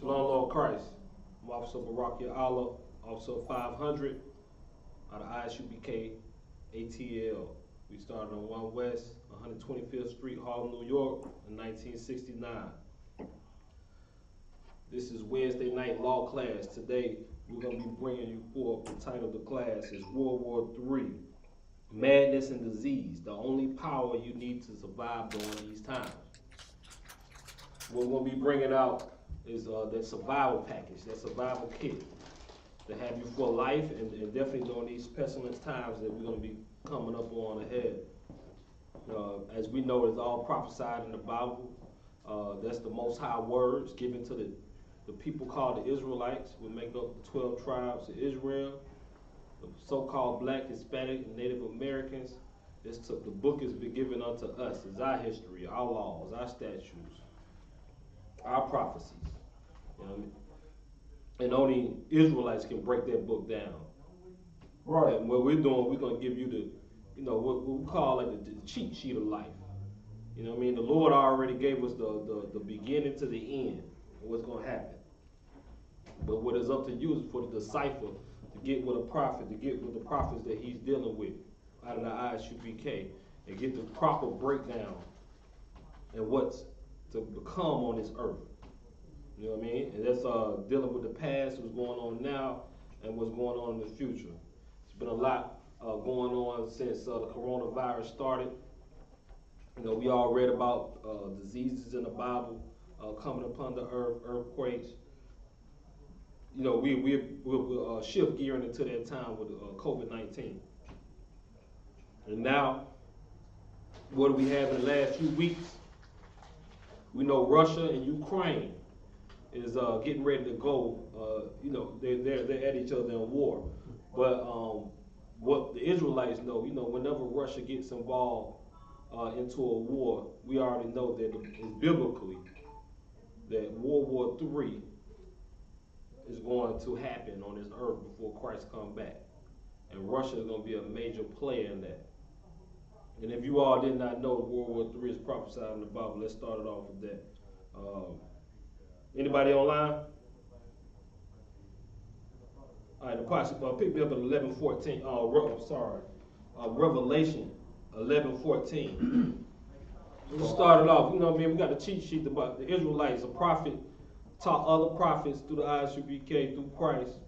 Shalom, Lord Christ. I'm Officer Barakia Allah, Officer 500 out of Isupk ATL. We started on 1 West, 125th Street, Harlem, New York in 1969. This is Wednesday night law class. Today, we're going to be bringing you forth. The title of the class is World War III, Madness and Disease, the only power you need to survive during these times. What we're going to be bringing out is that survival package, that survival kit to have you for life and definitely during these pestilent times that we're going to be coming up on ahead. As we know, it's all prophesied in the Bible. That's the Most High words given to the people called the Israelites, who make up the 12 tribes of Israel, the so-called Black, Hispanic, and Native Americans. The book has been given unto us. It's our history, our laws, our statutes, our prophecies. You know what I mean? And only Israelites can break that book down. Right. And what we're doing, we're going to give you what we call like the cheat sheet of life. You know what I mean? The Lord already gave us the beginning to the end of what's going to happen. But what is up to you is for the decipher to get with a prophet, to get with the prophets that he's dealing with out of the Isupk, and get the proper breakdown and what's to become on this earth. You know what I mean? And that's dealing with the past, what's going on now, and what's going on in the future. There's been a lot going on since the coronavirus started. You know, we all read about diseases in the Bible coming upon the earth, earthquakes. You know, we'll shift gearing into that time with COVID-19. And now, what do we have in the last few weeks? We know Russia and Ukraine is getting ready to go. You know, they're at each other in war. But what the Israelites know, you know, whenever Russia gets involved into a war, we already know that it's biblically that World War III is going to happen on this earth before Christ comes back. And Russia is going to be a major player in that. And if you all did not know, World War III is prophesied in the Bible. Let's start it off with that. Anybody online? All right, the apostle pick me up at 11:14. Revelation 11:14. We'll start it off. You know what I mean? We got the cheat sheet about the Israelites. A prophet taught other prophets through the Isupk, through Christ,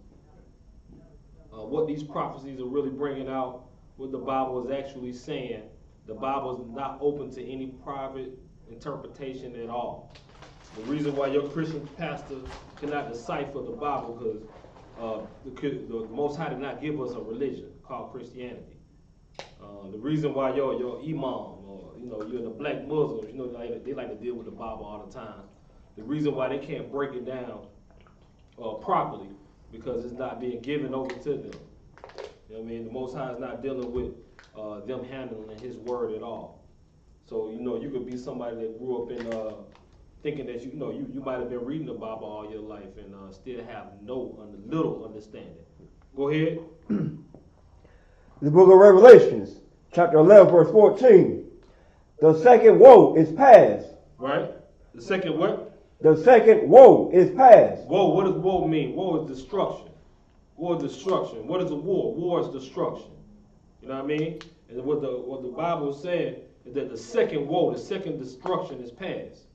what these prophecies are really bringing out, what the Bible is actually saying. The Bible is not open to any private interpretation at all. The reason why your Christian pastor cannot decipher the Bible because the Most High did not give us a religion called Christianity. The reason why your imam or you're the black Muslims, they like to deal with the Bible all the time. The reason why they can't break it down properly because it's not being given over to them. You know what I mean? The Most High is not dealing with them handling His word at all. So you could be somebody that grew up in thinking that you might have been reading the Bible all your life and still have little understanding. Go ahead. The book of Revelations, chapter 11, verse 14. The second woe is past. Right? The second what? The second woe is past. Woe, what does woe mean? Woe is destruction. War is destruction. What is a war? War is destruction. You know what I mean? And what the Bible is saying is that the second woe, the second destruction is past.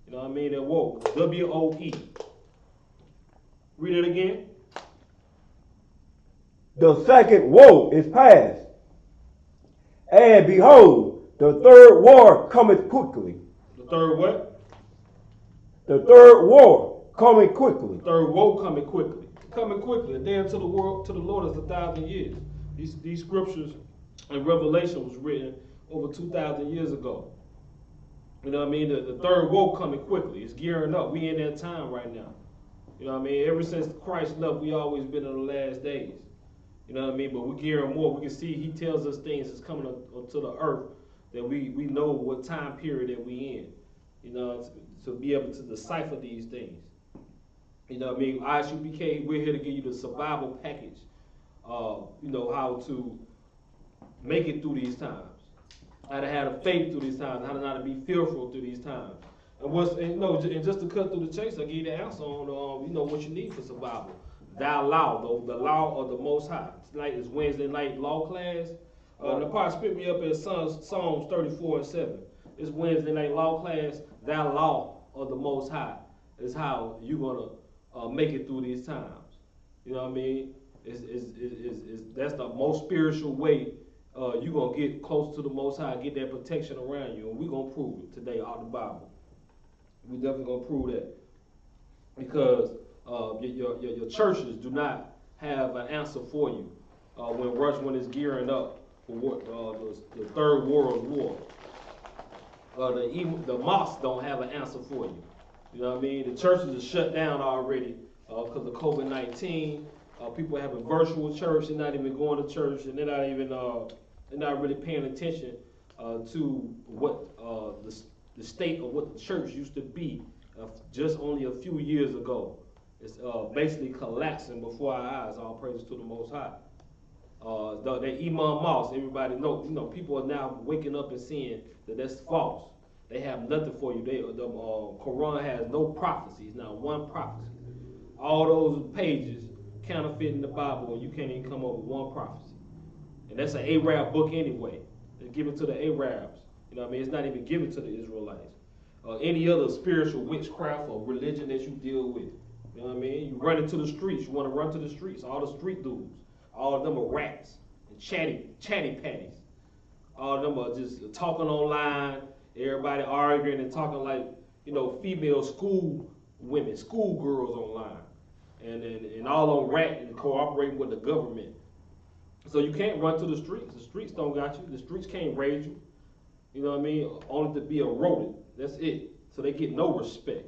You know what I mean? That woe, W-O-E. Read it again. The second woe is past. And behold, the third war cometh quickly. The third what? The third war coming quickly. The third woe coming quickly. Coming quickly. A day unto the world, to the Lord is 1,000 years. These scriptures and Revelation was written over 2,000 years ago. You know what I mean? The third woe coming quickly. It's gearing up. We in that time right now. You know what I mean? Ever since Christ left, we always been in the last days. You know what I mean? But we're gearing more. We can see He tells us things that's coming up to the earth that we know what time period that we in. You know, to be able to decipher these things. You know what I mean? Isupk, we're here to give you the survival package. How to make it through these times. How to have faith through these times. How to not be fearful through these times. And just to cut through the chase, I give you the answer on what you need for survival. Thy law, the law of the Most High. Tonight is Wednesday night law class. The part spit me up in Psalms 34:7. It's Wednesday night law class. Thy law of the Most High is how you're gonna make it through these times. You know what I mean? That's the most spiritual way you're gonna get close to the Most High, get that protection around you, and we're gonna prove it today out of the Bible. We definitely gonna prove that because your churches do not have an answer for you when it's gearing up for the Third World War. The mosques don't have an answer for you. You know what I mean? The churches are shut down already because of COVID-19. People having virtual church, they're not even going to church, and they're not really paying attention to what the state of what the church used to be just only a few years ago. It's basically collapsing before our eyes. All praise to the Most High. The Imam Moss, everybody know. People are now waking up and seeing that that's false. They have nothing for you. The Quran has no prophecies, not one prophecy. All those pages counterfeiting the Bible, and you can't even come up with one prophecy. And that's an Arab book anyway. It's given to the Arabs. You know what I mean? It's not even given to the Israelites. Any other spiritual witchcraft or religion that you deal with. You know what I mean? You run into the streets. You want to run to the streets. All the street dudes. All of them are rats and chatty patties. All of them are just talking online. Everybody arguing and talking like, female school women, school girls online. And all on rat and cooperating with the government. So you can't run to the streets. The streets don't got you. The streets can't raise you. You know what I mean? Only to be eroded. That's it. So they get no respect.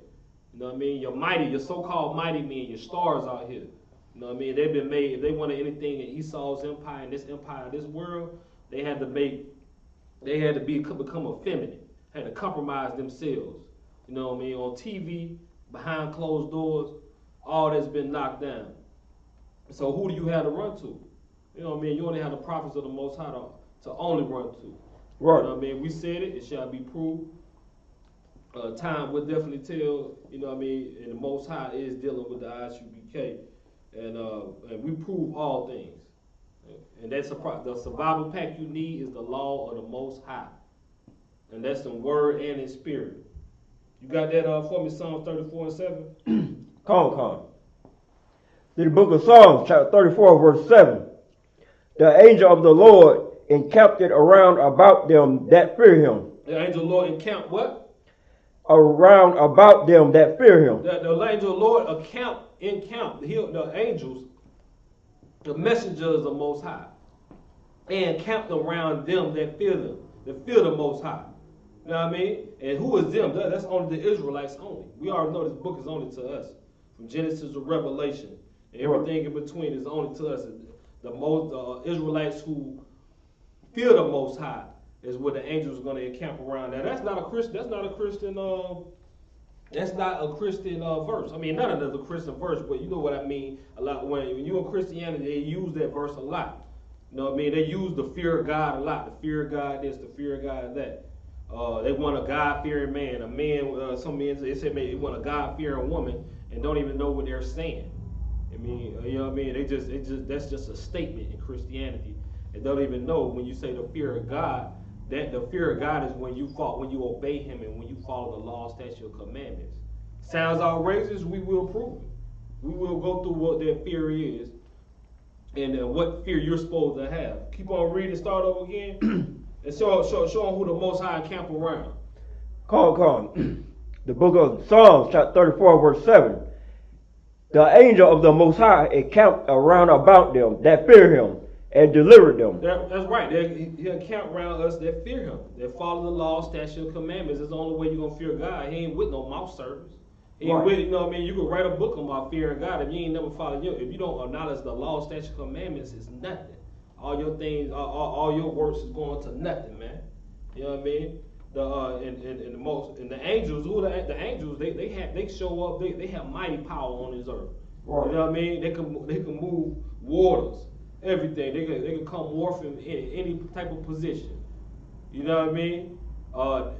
You know what I mean? Your so-called mighty men, your stars out here. You know what I mean? They've been made, if they wanted anything in Esau's empire and this empire, this world, they had to become effeminate, had to compromise themselves. You know what I mean? On TV, behind closed doors, all that's been knocked down. So who do you have to run to? You know what I mean? You only have the prophets of the Most High to only run to. Right. You know what I mean? We said it shall be proved. Time will definitely tell, you know what I mean? And the Most High is dealing with the Isupk. And we prove all things. And that's the survival pack you need is the law of the Most High. And that's in word and in spirit. You got that for me, Psalm 34:7? Come. The book of Psalms, chapter 34, verse 7. The angel of the Lord encamped it around about them that fear him. The angel of the Lord encamped what? Around about them that fear him. The angel of the Lord encamped the angels, the messengers of the Most High, and encamped around them that fear them, that fear the Most High. You know what I mean? And who is them? That's only the Israelites only. We already know this book is only to us. From Genesis to Revelation. And everything in between is only to us. The Israelites who fear the Most High is what the angels are going to encamp around. Now that's not a Christian verse. I mean, none of that's a Christian verse, but you know what I mean. A lot when you're in Christianity, they use that verse a lot. You know what I mean? They use the fear of God a lot. The fear of God this, the fear of God that. They want a God-fearing man. A man, some men they say they want a God-fearing woman and don't even know what they're saying. I mean, you know what I mean? That's just a statement in Christianity. They don't even know when you say the fear of God. That the fear of God is when you obey Him and when you follow the law, statutes, and commandments. Sounds outrageous. We will prove it. We will go through what that fear is and what fear you're supposed to have. Keep on reading. Start over again. And show them who the Most High encamp around. Come. The book of Psalms, chapter 34, verse 7. The angel of the Most High encamped around about them that fear him and delivered them. That's right. He encamped around us that fear him, that follow the law, statutes, and commandments. That's the only way you're going to fear God. He ain't with no mouth service. He ain't with, you know what I mean? You can write a book about fearing God if you ain't never followed him. If you don't acknowledge the law, statutes, and commandments, it's nothing. All your things, all your works is going to nothing, man. You know what I mean? The angels, the angels, they show up. They have mighty power on this earth. Right. You know what I mean? They can move waters, everything. They can come morph in any type of position. You know what I mean?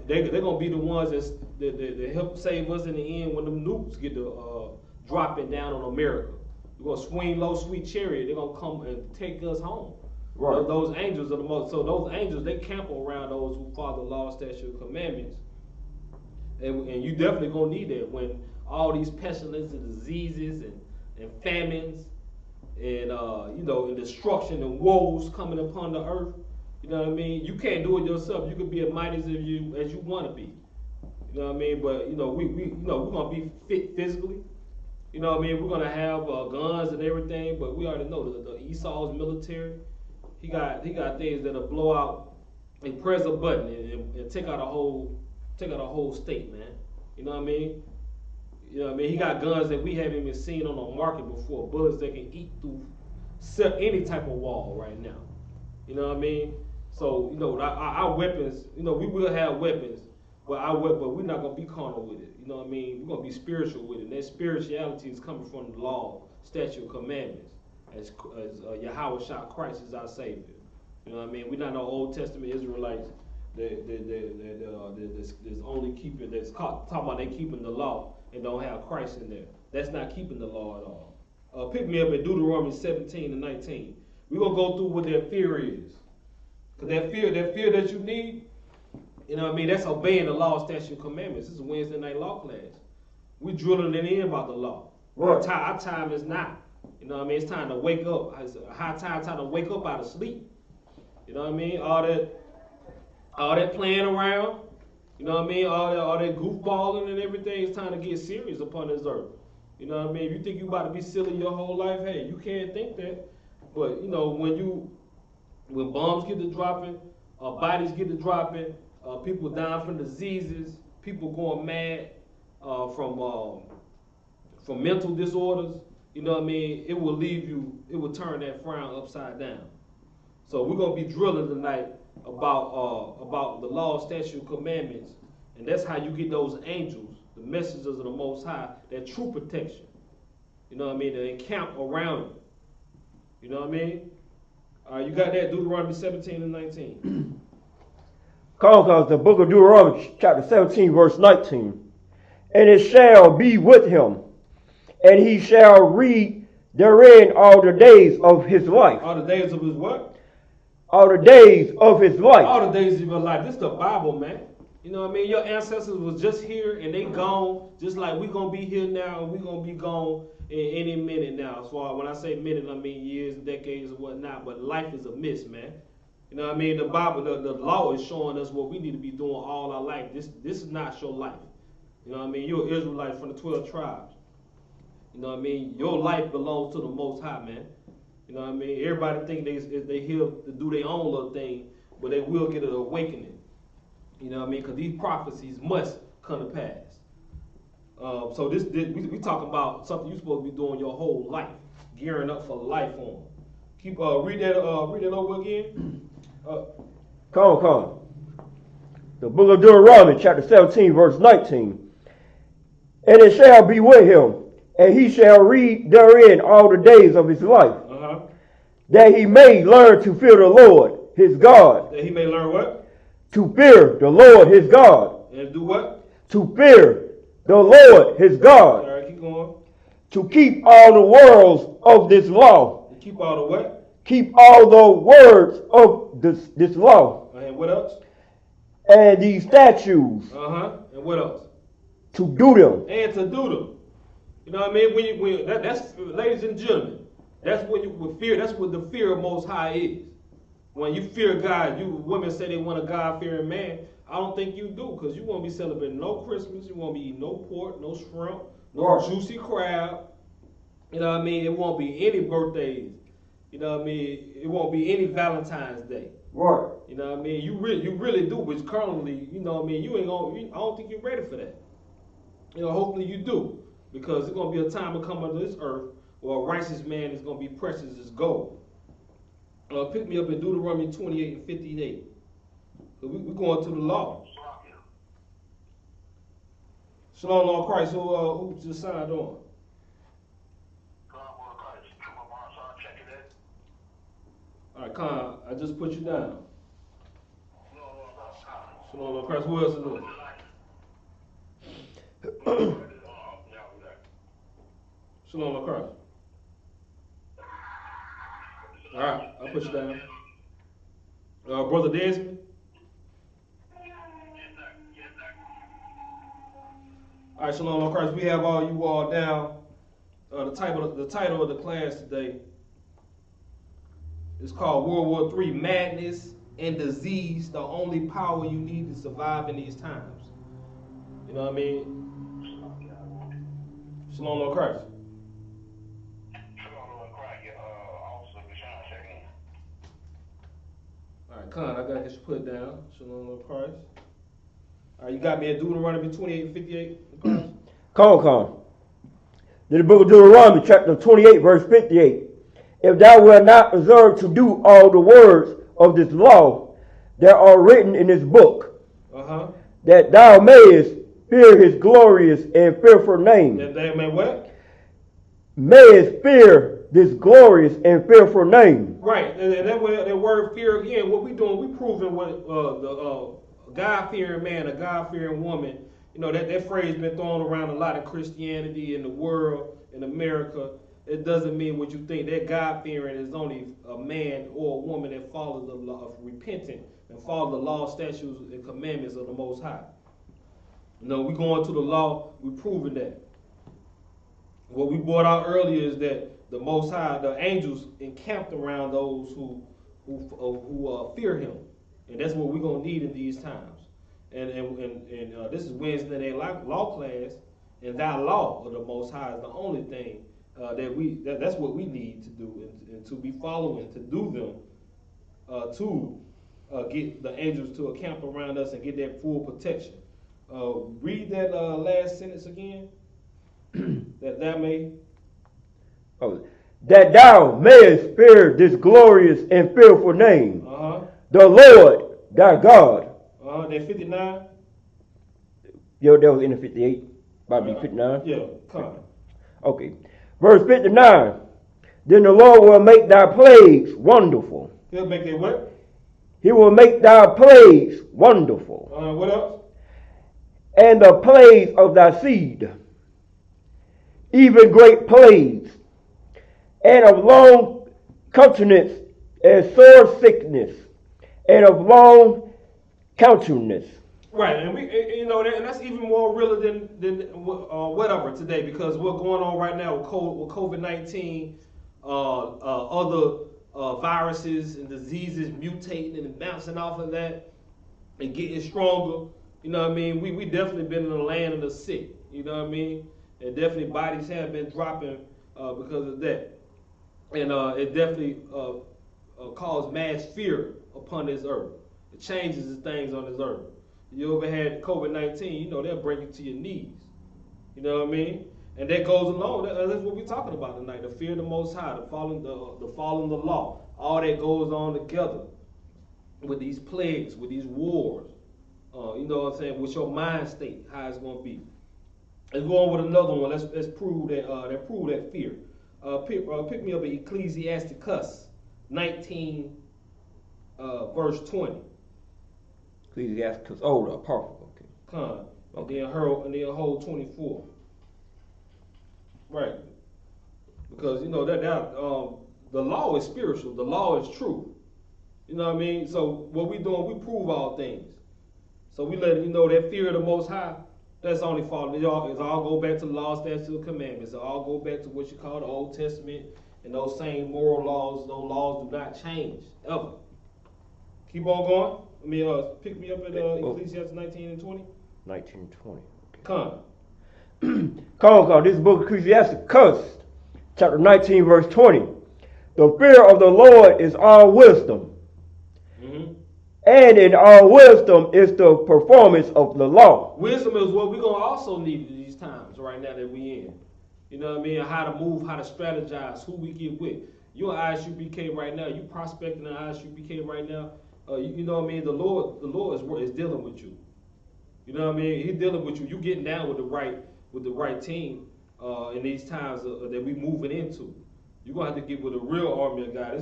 they're gonna be the ones that help save us in the end when them nukes get to dropping down on America. We're gonna swing low, sweet chariot. They're gonna come and take us home. Right. Those angels are the most. So those angels, they camp around those who follow the law, statute, commandments. And you definitely gonna need that when all these pestilences and diseases and famines and and destruction and woes coming upon the earth. You know what I mean? You can't do it yourself. You can be as mighty as you want to be. You know what I mean? But we're gonna be fit physically. You know what I mean? We're gonna have guns and everything. But we already know the Esau's military. He got things that'll blow out and press a button and take out a whole state, man. You know what I mean? You know what I mean? He got guns that we haven't even seen on the market before. Bullets that can eat through any type of wall right now. You know what I mean? So our weapons. We will have weapons, but we're not gonna be carnal with it. You know what I mean? We're gonna be spiritual with it. And that spirituality is coming from the law, statute, commandments, as Yahweh Shah Christ is our Savior. You know what I mean? We're not no Old Testament Israelites that's only keeping talking about they keeping the law and don't have Christ in there. That's not keeping the law at all. Pick me up at Deuteronomy 17 and 19. We're gonna go through what that fear is. Because that fear that you need, you know what I mean, that's obeying the law, statute, and commandments. This is Wednesday night law class. We drilling it in about the law. Right. Our time is now. You know what I mean? It's time to wake up. It's a high time to wake up out of sleep. You know what I mean? All that playing around. You know what I mean? All that goofballing and everything. It's time to get serious upon this earth. You know what I mean? If you think you about to be silly your whole life, hey, you can't think that. But when bombs get to dropping, bodies get to dropping, people dying from diseases, people going mad from mental disorders, you know what I mean? It will turn that frown upside down. So we're gonna be drilling tonight about the law, statute, commandments, and that's how you get those angels, the messengers of the Most High, that true protection. You know what I mean? They encamp around you. You know what I mean? You got that, Deuteronomy 17 and 19. Because the book of Deuteronomy, chapter 17, verse 19. And it shall be with him, and he shall read therein all the days of his life. All the days of his what? All the days of his life. All the days of your life. This is the Bible, man. You know what I mean? Your ancestors was just here and they gone, just like we gonna be here now and we gonna be gone in any minute now. So when I say minute, I mean years, decades, and whatnot. But life is a mist, man. You know what I mean? The Bible, the law is showing us what we need to be doing all our life. This is not your life. You know what I mean? You're an Israelite from the 12 tribes. You know what I mean? Your life belongs to the Most High, man. You know what I mean? Everybody think they here to do their own little thing, but they will get an awakening. You know what I mean? Because these prophecies must come to pass. So we talking about something you're supposed to be doing your whole life, gearing up for life on. Keep read that over again. Come on. The book of Deuteronomy, chapter 17, verse 19. And it shall be with him, and he shall read therein all the days of his life, that he may learn to fear the Lord his God. That he may learn what? To fear the Lord his God. And do what? To fear the Lord his God. All right, keep going. To keep all the words of this law. To keep all the what? Keep all the words of this law. And what else? And these statutes. And what else? To do them. And to do them. You know what I mean? That's ladies and gentlemen. That's when you would fear. That's what the fear of Most High is. When you fear God, women say they want a God-fearing man. I don't think you do, because you won't be celebrating no Christmas. You won't be eating no pork, no shrimp, no juicy crab. You know what I mean? It won't be any birthdays. You know what I mean? It won't be any Valentine's Day. Right. You know what I mean? You really do, which currently, you know what I mean? I don't think you're ready for that. You know, hopefully you do, because there's gonna be a time to come on this earth where a righteous man is gonna be precious as gold. Pick me up in Deuteronomy 28 and 58. We're going to the law. Shalom, Lord Christ. Who just signed on? All right, Khan, I just put you down. Shalom, Lord Christ. Who else is there? Shalom, Lord Christ. All right, I'll put you down. Brother Desmond. All right, Shalom, Lord Christ. We have all you all down. The title of the class today is called World War III: Madness and Disease, the only power you need to survive in these times. You know what I mean? Shalom, Lord Christ. All right, Con, I got to get you put down. Shalom, Lord Christ. All right, you got me at Deuteronomy 28 and 58. Come. In the book of Deuteronomy, chapter 28, verse 58. If thou wilt not observe to do all the words of this law that are written in this book, that thou mayest fear his glorious and fearful name. That they may what? Mayest fear this glorious and fearful name. Right, and that word fear again. What we doing? We proving what the God-fearing man, a God-fearing woman. You know that phrase been thrown around a lot in Christianity in the world, in America. It doesn't mean what you think. That God-fearing is only a man or a woman that follows the law, of repentant and follows the law, statutes, and commandments of the Most High. You know, we going to the law. We proving that. What we brought out earlier is that the Most High, the angels encamped around those who fear Him, and that's what we're gonna need in these times. And this is Wednesday night law class, and that law of the Most High is the only thing that's what we need to do and to be following, to do them, to get the angels to encamp around us and get that full protection. Read that last sentence again. That thou may. That thou mayest fear this glorious and fearful name. The Lord thy God. That 59. Yeah, that was in the 58. About to be 59. Yeah, come. Okay. Verse 59. Then the Lord will make thy plagues wonderful. He'll make it what? He will make thy plagues wonderful. What else? And the plagues of thy seed, even great plagues, and of long continuance and sore sickness, and of long countenance. Right, and that's even more realer than whatever today, because what's going on right now with COVID-19, other viruses and diseases mutating and bouncing off of that and getting stronger. You know what I mean? We definitely been in the land of the sick. You know what I mean? And definitely bodies have been dropping because of that. And it definitely caused mass fear upon this earth. It changes the things on this earth. You ever had COVID-19, you know, they'll bring you to your knees. You know what I mean? And that goes along. That's what we're talking about tonight. The fear of the Most High, the following the law. All that goes on together with these plagues, with these wars. You know what I'm saying? With your mind state, how it's going to be. Let's go on with another one. Let's prove that fear. Pick me up at Ecclesiasticus 19, verse 20. Ecclesiasticus, the apocryphal. Okay. Con. Okay. And then hold 24. Right. Because you know that the law is spiritual. The law is true. You know what I mean? So what we doing? We prove all things. So we let you know that fear of the Most High. That's only following. It all go back to the law, statutes, and commandments. It all go back to what you call the Old Testament and those same moral laws. Those laws do not change ever. Keep on going. I mean, pick me up at Ecclesiastes 19 and 20. 19 and 20. Okay. Come. This book of Ecclesiasticus, chapter 19, verse 20. The fear of the Lord is all wisdom. Mm-hmm. And in all wisdom is the performance of the law. Wisdom is what we're going to also need in these times right now that we in. You know what I mean? How to move, how to strategize, who we get with. You're an ISUPK right now. You prospecting an ISUPK right now. You know what I mean? The Lord is dealing with you. You know what I mean? He's dealing with you. You getting down with the right team in these times that we moving into. You're gonna have to get with a real army of God.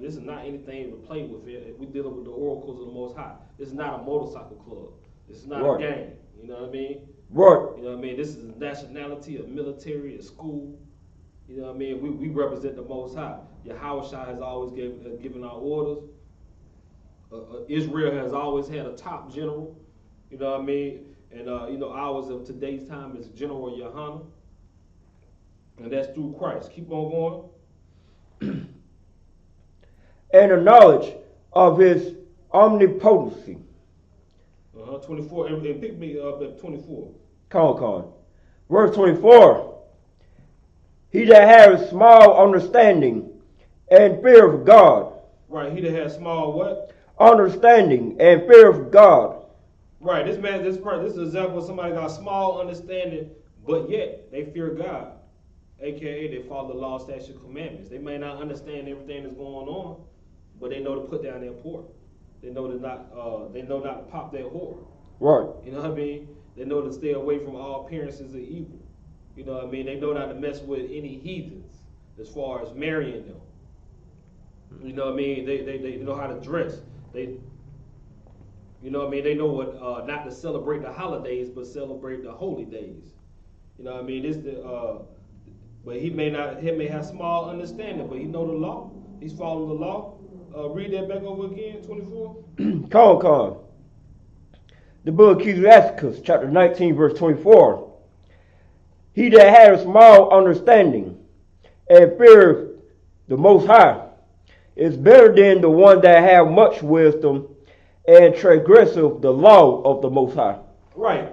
This is not anything to play with. We're dealing with the oracles of the Most High. This is not a motorcycle club. This is not a gang. You know what I mean? Right. You know what I mean? This is a nationality, a military, a school. You know what I mean? We represent the Most High. Yahweh Shai has always given our orders. Israel has always had a top general. You know what I mean? And ours of today's time is General Yohanan. And that's through Christ. Keep on going. And the knowledge of his omnipotency. 24, and pick me up at 24. Con. Verse 24. He that has small understanding and fear of God. Right, he that has small what? Understanding and fear of God. Right, this is an example of somebody got small understanding, but yet they fear God. AKA they follow the law, statute, commandments. They may not understand everything that's going on, but they know to put down their pork. They know not to pop their whore. Right. You know what I mean? They know to stay away from all appearances of evil. You know what I mean? They know not to mess with any heathens as far as marrying them. You know what I mean? They know how to dress. You know what I mean? They know what not to celebrate the holidays, but celebrate the holy days. You know what I mean? But he may have small understanding, but he know the law. He's following the law. Read that back over again, 24. Con. The book of Ecclesiastes, chapter 19, verse 24. He that has small understanding and fear the Most High is better than the one that have much wisdom and transgressive the law of the Most High. Right.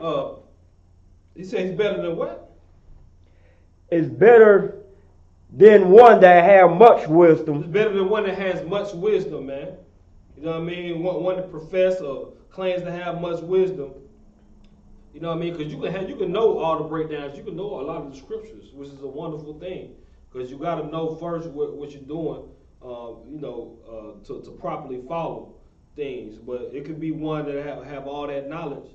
He says he's better than what? Is better than one that have much wisdom. It's better than one that has much wisdom, man. You know what I mean? One that profess or claims to have much wisdom. You know what I mean? Because you can know all the breakdowns. You can know a lot of the scriptures, which is a wonderful thing. Because you got to know first what you're doing, to properly follow things. But it could be one that have all that knowledge,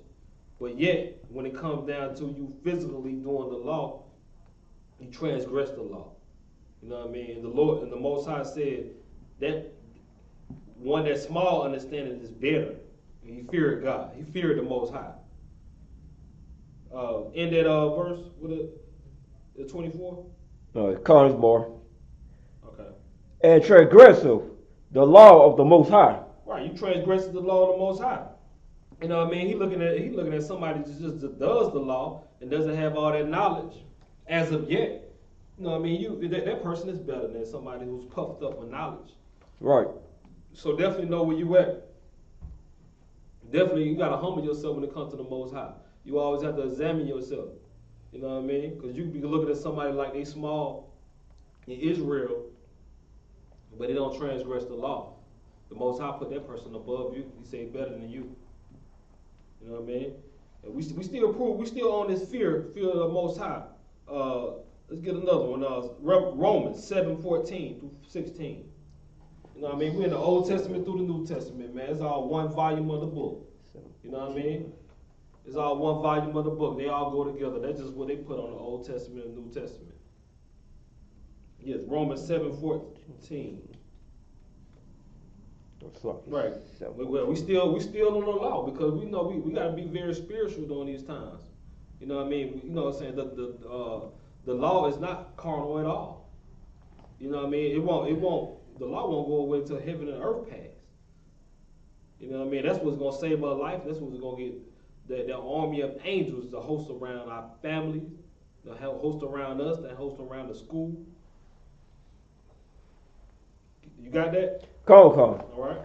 but yet when it comes down to you physically doing the law, you transgress the law. You know what I mean? And the Lord and the Most High said that one that small understanding is better. And he feared God. He feared the Most High. In that verse, with the 24? No, it comes more. Okay. And transgressive the law of the Most High. Right, you transgress the law of the Most High. You know what I mean? He looking at somebody that just does the law and doesn't have all that knowledge as of yet. You know what I mean? That person is better than somebody who's puffed up with knowledge. Right. So definitely know where you at. Definitely, you got to humble yourself when it comes to the Most High. You always have to examine yourself. You know what I mean? Because you be looking at somebody like they small in Israel, but they don't transgress the law. The Most High put that person above you. He say better than you. You know what I mean? And we still on this fear of the Most High. Let's get another one. Romans 7:14 through 16. You know what I mean? We're in the Old Testament through the New Testament, man. It's all one volume of the book. You know what I mean? It's all one volume of the book. They all go together. That's just what they put on the Old Testament and New Testament. Yes, Romans 7:14. Right. Well, we still on the law because we know we got to be very spiritual during these times. You know what I mean? You know what I'm saying? The law is not carnal at all. You know what I mean? The law won't go away until heaven and earth pass. You know what I mean? That's what's going to save our life. That's what's going to get that army of angels to host around our families, to host around us, to host around the school. You got that? Come. All right.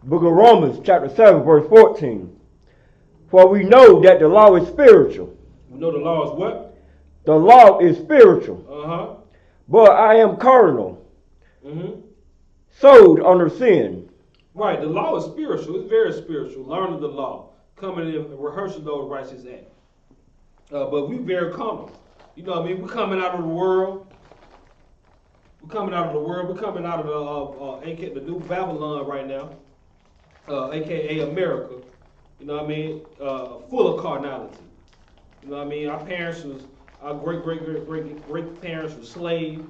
Book of Romans, chapter 7, verse 14. For we know that the law is spiritual. We know the law is what? The law is spiritual. Uh-huh. But I am carnal. Mm-hmm. Sold under sin. Right. The law is spiritual. It's very spiritual. Learning the law. Coming in and rehearsing those righteous acts. But we very carnal. You know what I mean? We're coming out of the world. We're coming out of the new Babylon right now, aka America. You know what I mean? Full of carnality. You know what I mean? Our great parents were slaves.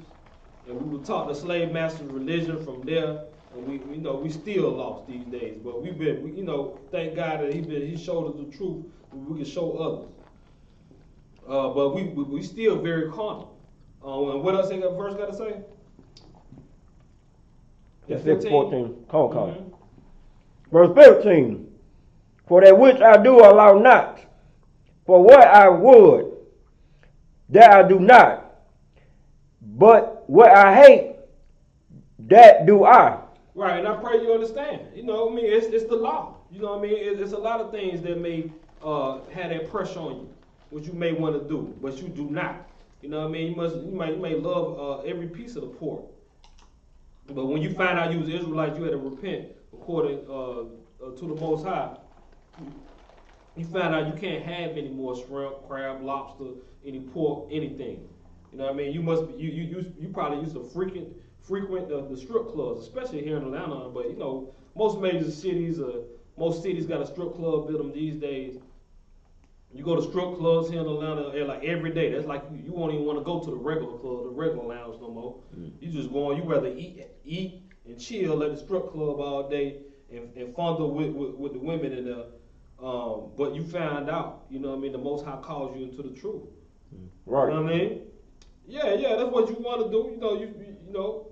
and we were taught the slave master's religion from there, and we still lost these days. But thank God that he showed us the truth, we can show others. But we still very carnal. And what else that verse got to say? That's 14. Come on. Verse 15. For that which I do allow not, for what I would, that I do not, but what I hate, that do I. Right, and I pray you understand. It's the law. It's a lot of things that may have that pressure on you, what you may want to do, but you do not. You may love every piece of the pork, but when you find out you was Israelite, you had to repent according to the Most High. You find out you can't have any more shrimp, crab, lobster, any pork, anything. You must be, you probably used to frequent the strip clubs, especially here in Atlanta. But most major cities, most cities got a strip club built them these days. You go to strip clubs here in Atlanta like every day. That's like you won't even want to go to the regular club, the regular lounge no more. You just going. You rather eat and chill at the strip club all day and fondle with the women in there. But you found out, the Most High calls you into the truth. Right. You know what I mean? Yeah, that's what you want to do.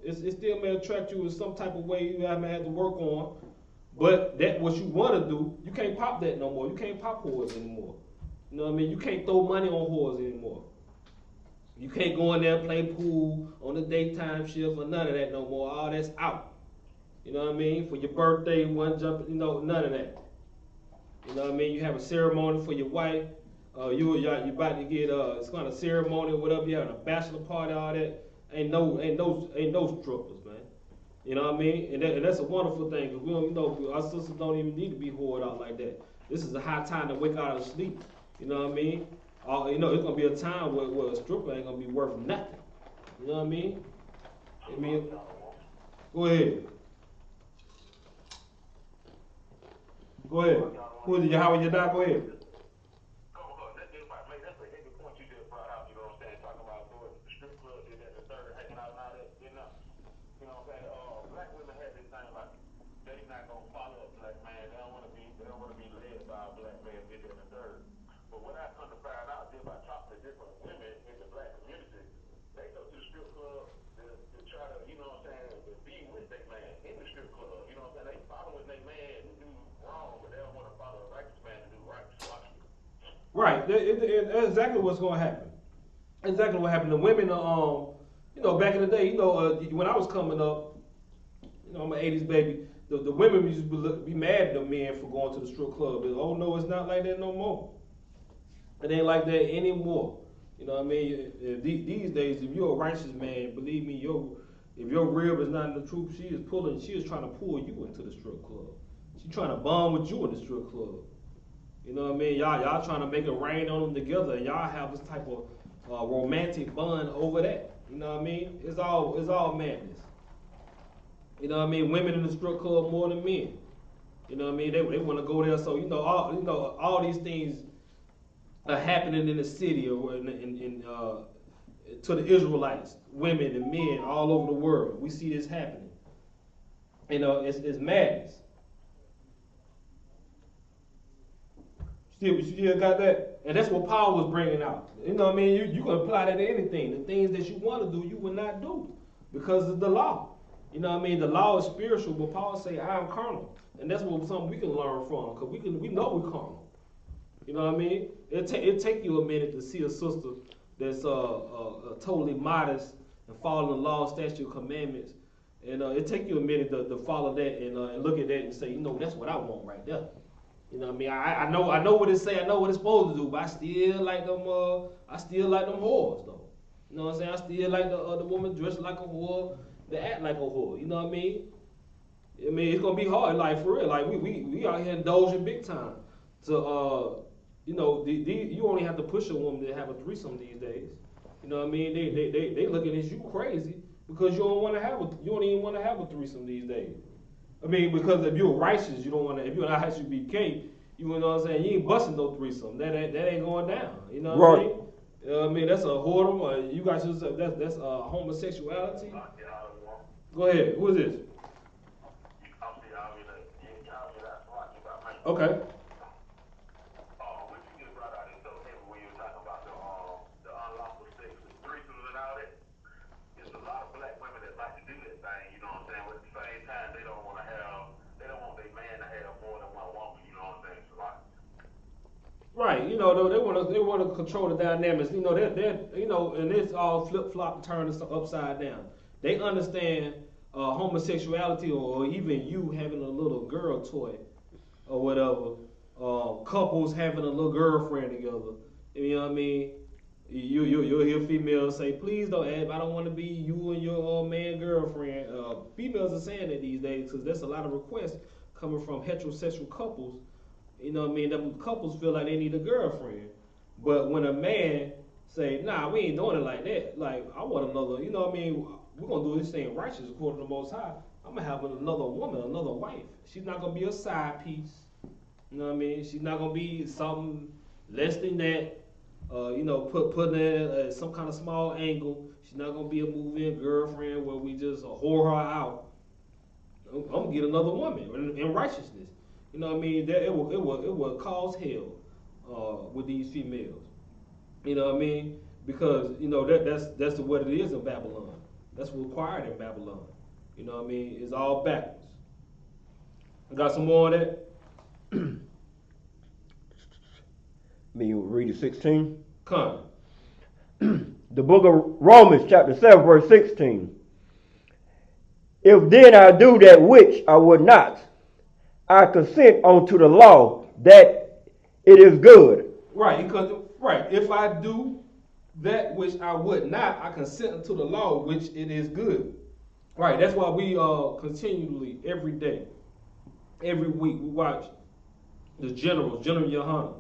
It still may attract you in some type of way you haven't had to work on. But that what you want to do, you can't pop that no more. You can't pop whores anymore. You know what I mean? You can't throw money on whores anymore. You can't go in there and play pool on the daytime shift or none of that no more. All that's out. You know what I mean? For your birthday, one jump, none of that. You know what I mean? You have a ceremony for your wife. You're about to get it's kind of ceremony or whatever. You have a bachelor party, all that. Ain't no strippers, man. You know what I mean? And that's a wonderful thing because we don't, our sisters don't even need to be whored out like that. This is a high time to wake out of sleep. You know what I mean? It's gonna be a time where a stripper ain't gonna be worth nothing. You know what I mean? Go ahead. Go ahead. Who is it? How are you not? Go ahead. Right, that's exactly what's going to happen. Exactly what happened. The women, back in the day, when I was coming up, I'm an '80s baby. The women used to be mad at the men for going to the strip club. Oh no, it's not like that no more. It ain't like that anymore. You know what I mean? These days, if you're a righteous man, believe me, if your rib is not in the truth, she is trying to pull you into the strip club. She's trying to bond with you in the strip club. You know what I mean? Y'all trying to make it rain on them together, and y'all have this type of romantic bond over that. You know what I mean? It's all madness. You know what I mean? Women in the strip club more than men. You know what I mean? They want to go there, so all these things are happening in the city or to the Israelites, women and men all over the world. We see this happening. It's madness. You still got that? And that's what Paul was bringing out. You know what I mean? You can apply that to anything. The things that you want to do, you will not do because of the law. You know what I mean? The law is spiritual, but Paul say, I am carnal. And that's something we can learn from because we know we're carnal. You know what I mean? It'll take you a minute to see a sister that's totally modest and following the law, statute, commandments. And it'll take you a minute to follow that and look at that and say, that's what I want right there. You know what I mean? I know what it say. I know what it's supposed to do, but I still like them. I still like them whores though. You know what I'm saying? I still like the woman dressed like a whore, that act like a whore. You know what I mean? It's gonna be hard, like for real. Like we out here indulging big time. To you only have to push a woman to have a threesome these days. You know what I mean? They looking at you crazy because you don't even want to have a threesome these days. I mean, because if you're righteous, you don't want to. If you're an ISUBK, you know what I'm saying. You ain't busting no threesome. That ain't going down. You know what I mean? I mean, that's a whoredom. You guys just that's homosexuality. Go ahead. Who is this? Okay. Right, they want to control the dynamics. And it's all flip flop, turned upside down. They understand homosexuality, or even you having a little girl toy or whatever. Couples having a little girlfriend together. You know what I mean? You'll hear females say, "Please don't add. I don't want to be you and your man girlfriend." Females are saying that these days because there's a lot of requests coming from heterosexual couples. You know what I mean? Them couples feel like they need a girlfriend. But when a man say, "Nah, we ain't doing it like that. Like, I want another, you know what I mean? We're going to do this thing righteous according to the Most High. I'm going to have another woman, another wife. She's not going to be a side piece. You know what I mean? She's not going to be something less than that. Put in at some kind of small angle. She's not going to be a move-in girlfriend where we just whore her out. I'm going to get another woman in righteousness. You know what I mean? It will cause hell with these females. You know what I mean? Because that's what it is in Babylon. That's what's required in Babylon. You know what I mean? It's all backwards. I got some more of that. Me read it 16. Come. The book of Romans, chapter 7, verse 16. If then I do that which I would not, I consent unto the law that it is good. Right, if I do that which I would not, I consent unto the law which it is good. Right, that's why we continually, every day, every week, we watch the General Yohana.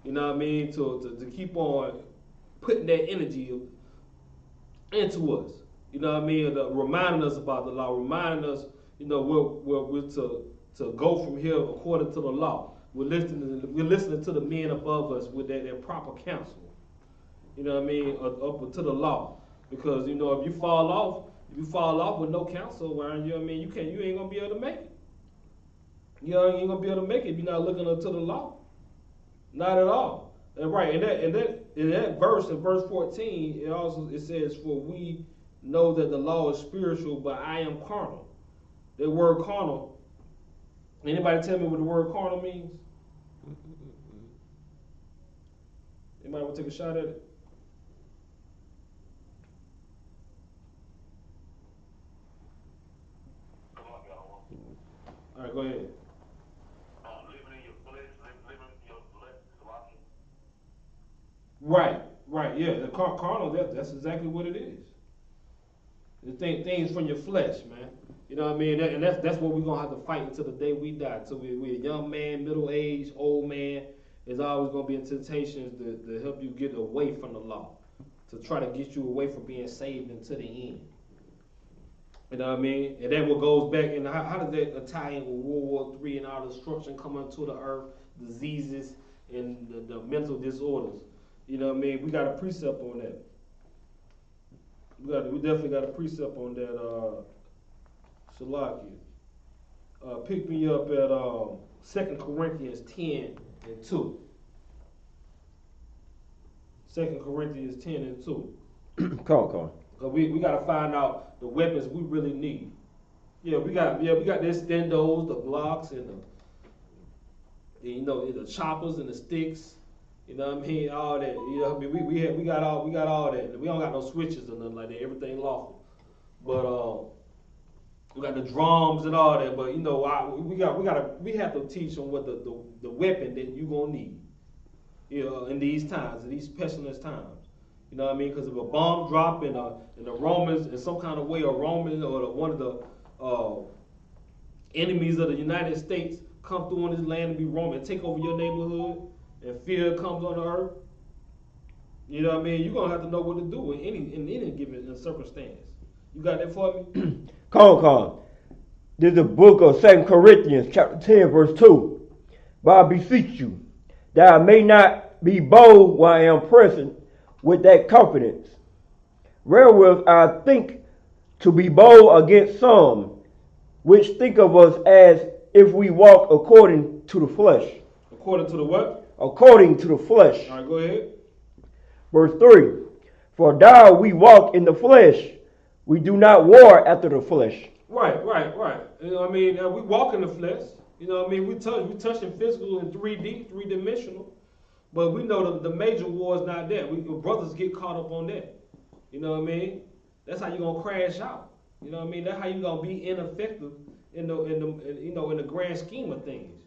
You know what I mean? To keep on putting that energy into us. You know what I mean? Reminding us about the law, reminding us, we're to go from here according to the law. We're listening to the men above us with their proper counsel. You know what I mean? Up to the law. Because if you fall off with no counsel around you, you ain't gonna be able to make it. You ain't gonna be able to make it if you're not looking up to the law. Not at all. And right, in that verse, in verse 14, it says, "For we know that the law is spiritual, but I am carnal." That word carnal. Anybody tell me what the word carnal means? Anybody want to take a shot at it? All right, go ahead. Right, yeah. The carnal, that's exactly what it is. The things from your flesh, man. You know what I mean? And that's what we're going to have to fight until the day we die. So we're a young man, middle age, old man. There's always going to be a temptation to help you get away from the law. To try to get you away from being saved until the end. You know what I mean? And then what goes back, and how does that tie in with World War III and all the destruction coming to the earth, diseases, and the mental disorders? You know what I mean? We got a precept on that. We definitely got a precept on that, Shalaki. Pick me up at 2 Corinthians 10 and 2. 2 Corinthians 10 and 2. Come on. Cause we got to find out the weapons we really need. We got the stendos, the blocks, and the choppers and the sticks. You know what I mean? All that. You know what I mean? We got all that. We don't got no switches or nothing like that. Everything lawful. But we got the drums and all that. But we have to teach them what the weapon that you gonna need. In these times, in these pestilence times. You know what I mean? Because if a bomb drop in the Romans, in some kind of way, a Roman or one of the enemies of the United States come through on this land and be Roman, take over your neighborhood, and fear comes on the earth. You know what I mean? You're gonna have to know what to do in any given circumstance. You got that for me? Come on. This is the book of 2 Corinthians, chapter 10, verse 2. But I beseech you, that I may not be bold while I am present with that confidence, wherewith I think to be bold against some, which think of us as if we walk according to the flesh. According to the what? According to the flesh. All right, go ahead. Verse 3. For thou we walk in the flesh, we do not war after the flesh. Right. You know what I mean? We walk in the flesh. You know what I mean? We touching physical and 3D, three-dimensional. But we know the major war is not that. Brothers get caught up on that. You know what I mean? That's how you're gonna crash out. You know what I mean? That's how you're gonna be ineffective in the grand scheme of things.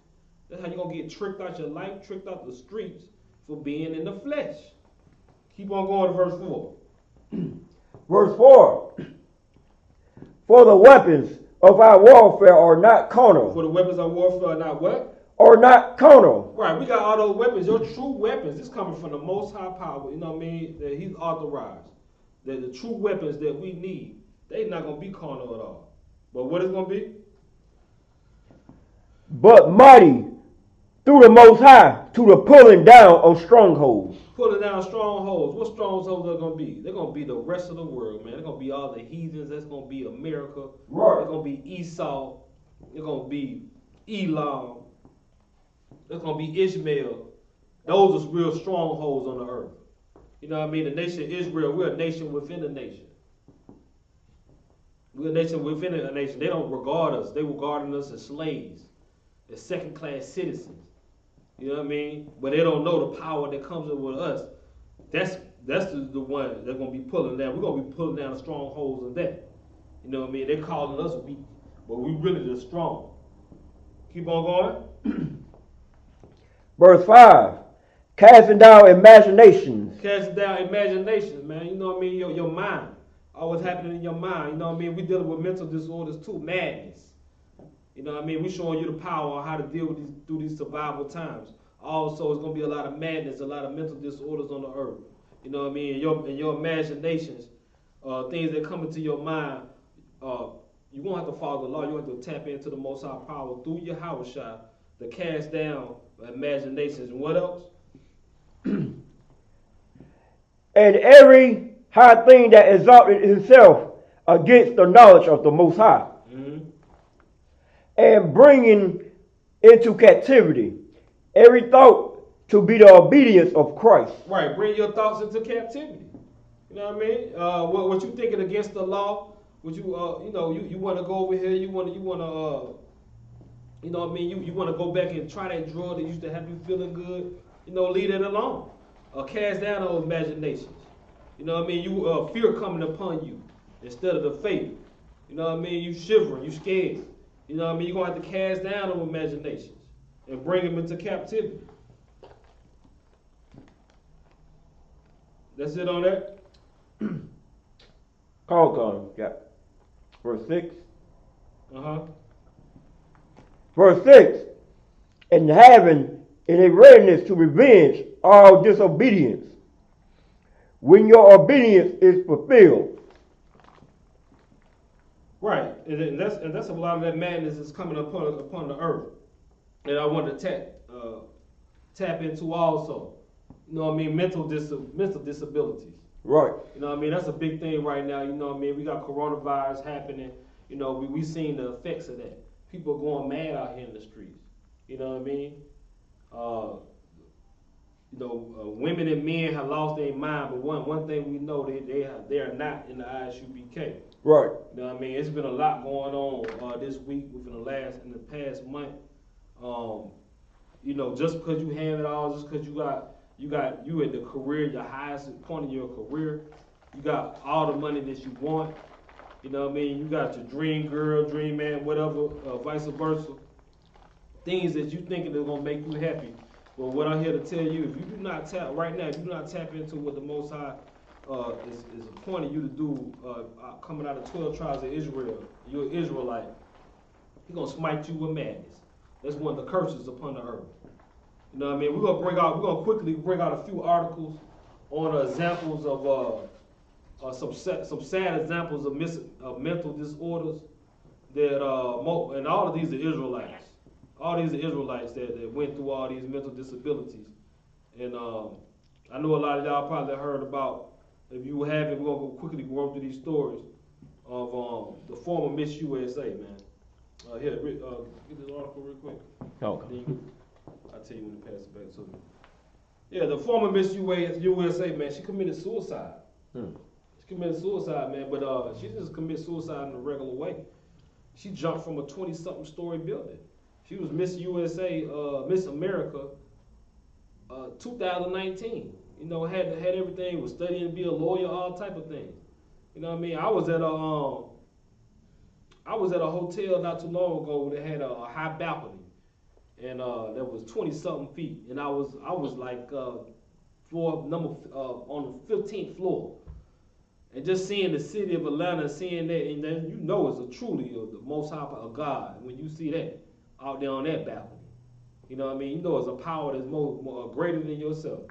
That's how you're gonna get tricked out your life, tricked out the streets for being in the flesh. Keep on going to verse 4. Verse 4. For the weapons of our warfare are not carnal. For the weapons of warfare are not what? Are not carnal. Right, we got all those weapons. Your true weapons is coming from the Most High Power. You know what I mean? That He's authorized. That the true weapons that we need, they not going to be carnal at all. But what is going to be? But mighty through the Most High to the pulling down of strongholds. Pulling down strongholds. What strongholds are going to be? They're going to be the rest of the world, man. They're going to be all the heathens. That's going to be America. Right. They're going to be Esau. They're going to be Elam. There's going to be Ishmael. Those are real strongholds on the earth. You know what I mean? The nation of Israel, we're a nation within a nation. We're a nation within a nation. They don't regard us. They regarding us as slaves, as second-class citizens. You know what I mean? But they don't know the power that comes with us. That's the one they're going to be pulling down. We're going to be pulling down the strongholds of that. You know what I mean? They're calling us weak, but we really the strong. Keep on going. Verse 5. Casting down imaginations. Casting down imaginations, man. You know what I mean? Your mind. Always happening in your mind. You know what I mean? We dealing with mental disorders too. Madness. You know what I mean? We showing you the power on how to deal with these through these survival times. Also, it's going to be a lot of madness, a lot of mental disorders on the earth. You know what I mean? In your imaginations, things that come into your mind, you're going to have to follow the law. You're going to have to tap into the Most High power through your Hawashai to cast down imaginations. And what else? And every high thing that exalted itself against the knowledge of the Most High. Mm-hmm. And bringing into captivity every thought to be the obedience of Christ. Right, bring your thoughts into captivity. You know what I mean? What you thinking against the law? What you you want to go over here? You want to you know what I mean? You want to go back and try that drug that used to have you feeling good? You know, leave it alone. Cast down those imaginations. You know what I mean? You fear coming upon you instead of the faith. You know what I mean? You shivering, you scared. You know what I mean? You're going to have to cast down those imaginations and bring them into captivity. That's it on that? Call. Yeah. Verse 6. Uh-huh. Verse 6. And having in a readiness to revenge all disobedience, when your obedience is fulfilled. Right, and that's a lot of that madness that's coming upon the earth that I want to tap into also. You know what I mean? Mental disabilities. Right. You know what I mean? That's a big thing right now. You know what I mean? We got coronavirus happening. You know, we seen the effects of that. People are going mad out here in the streets. You know what I mean? Women and men have lost their mind, but one thing we know, they are not in the Isupk. Right. You know what I mean? It's been a lot going on this week, in the past month. Just because you have it all, just because you at the career, your highest point of your career, you got all the money that you want. You know what I mean? You got your dream girl, dream man, whatever, vice versa. Things that you thinking are gonna make you happy. But what I'm here to tell you, if you do not tap right now, if you do not tap into what the Most High is appointing you to do, coming out of 12 tribes of Israel, you're an Israelite. He's gonna smite you with madness. That's one of the curses upon the earth. You know what I mean? We're gonna quickly bring out a few articles on examples of some sad examples of mental disorders that and all of these are Israelites. All these are Israelites that went through all these mental disabilities. And I know a lot of y'all probably heard about. If you haven't, we're gonna go quickly go through these stories of the former Miss USA, man. Here, get this article real quick. Okay. I'll tell you when to pass it back to me. Yeah, the former Miss USA, man, she committed suicide. She committed suicide, man, but she just committed suicide in a regular way. She jumped from a 20-something story building. She was Miss USA, Miss America, 2019. You know, had everything, was studying to be a lawyer, all type of things. You know what I mean? I was at a hotel not too long ago that had a high balcony, and that was 20-something feet, and I was like floor number on the 15th floor, and just seeing the city of Atlanta, seeing that, and then you know it's a truly the Most High of God when you see that out there on that balcony. You know what I mean? You know it's a power that's more greater than yourself.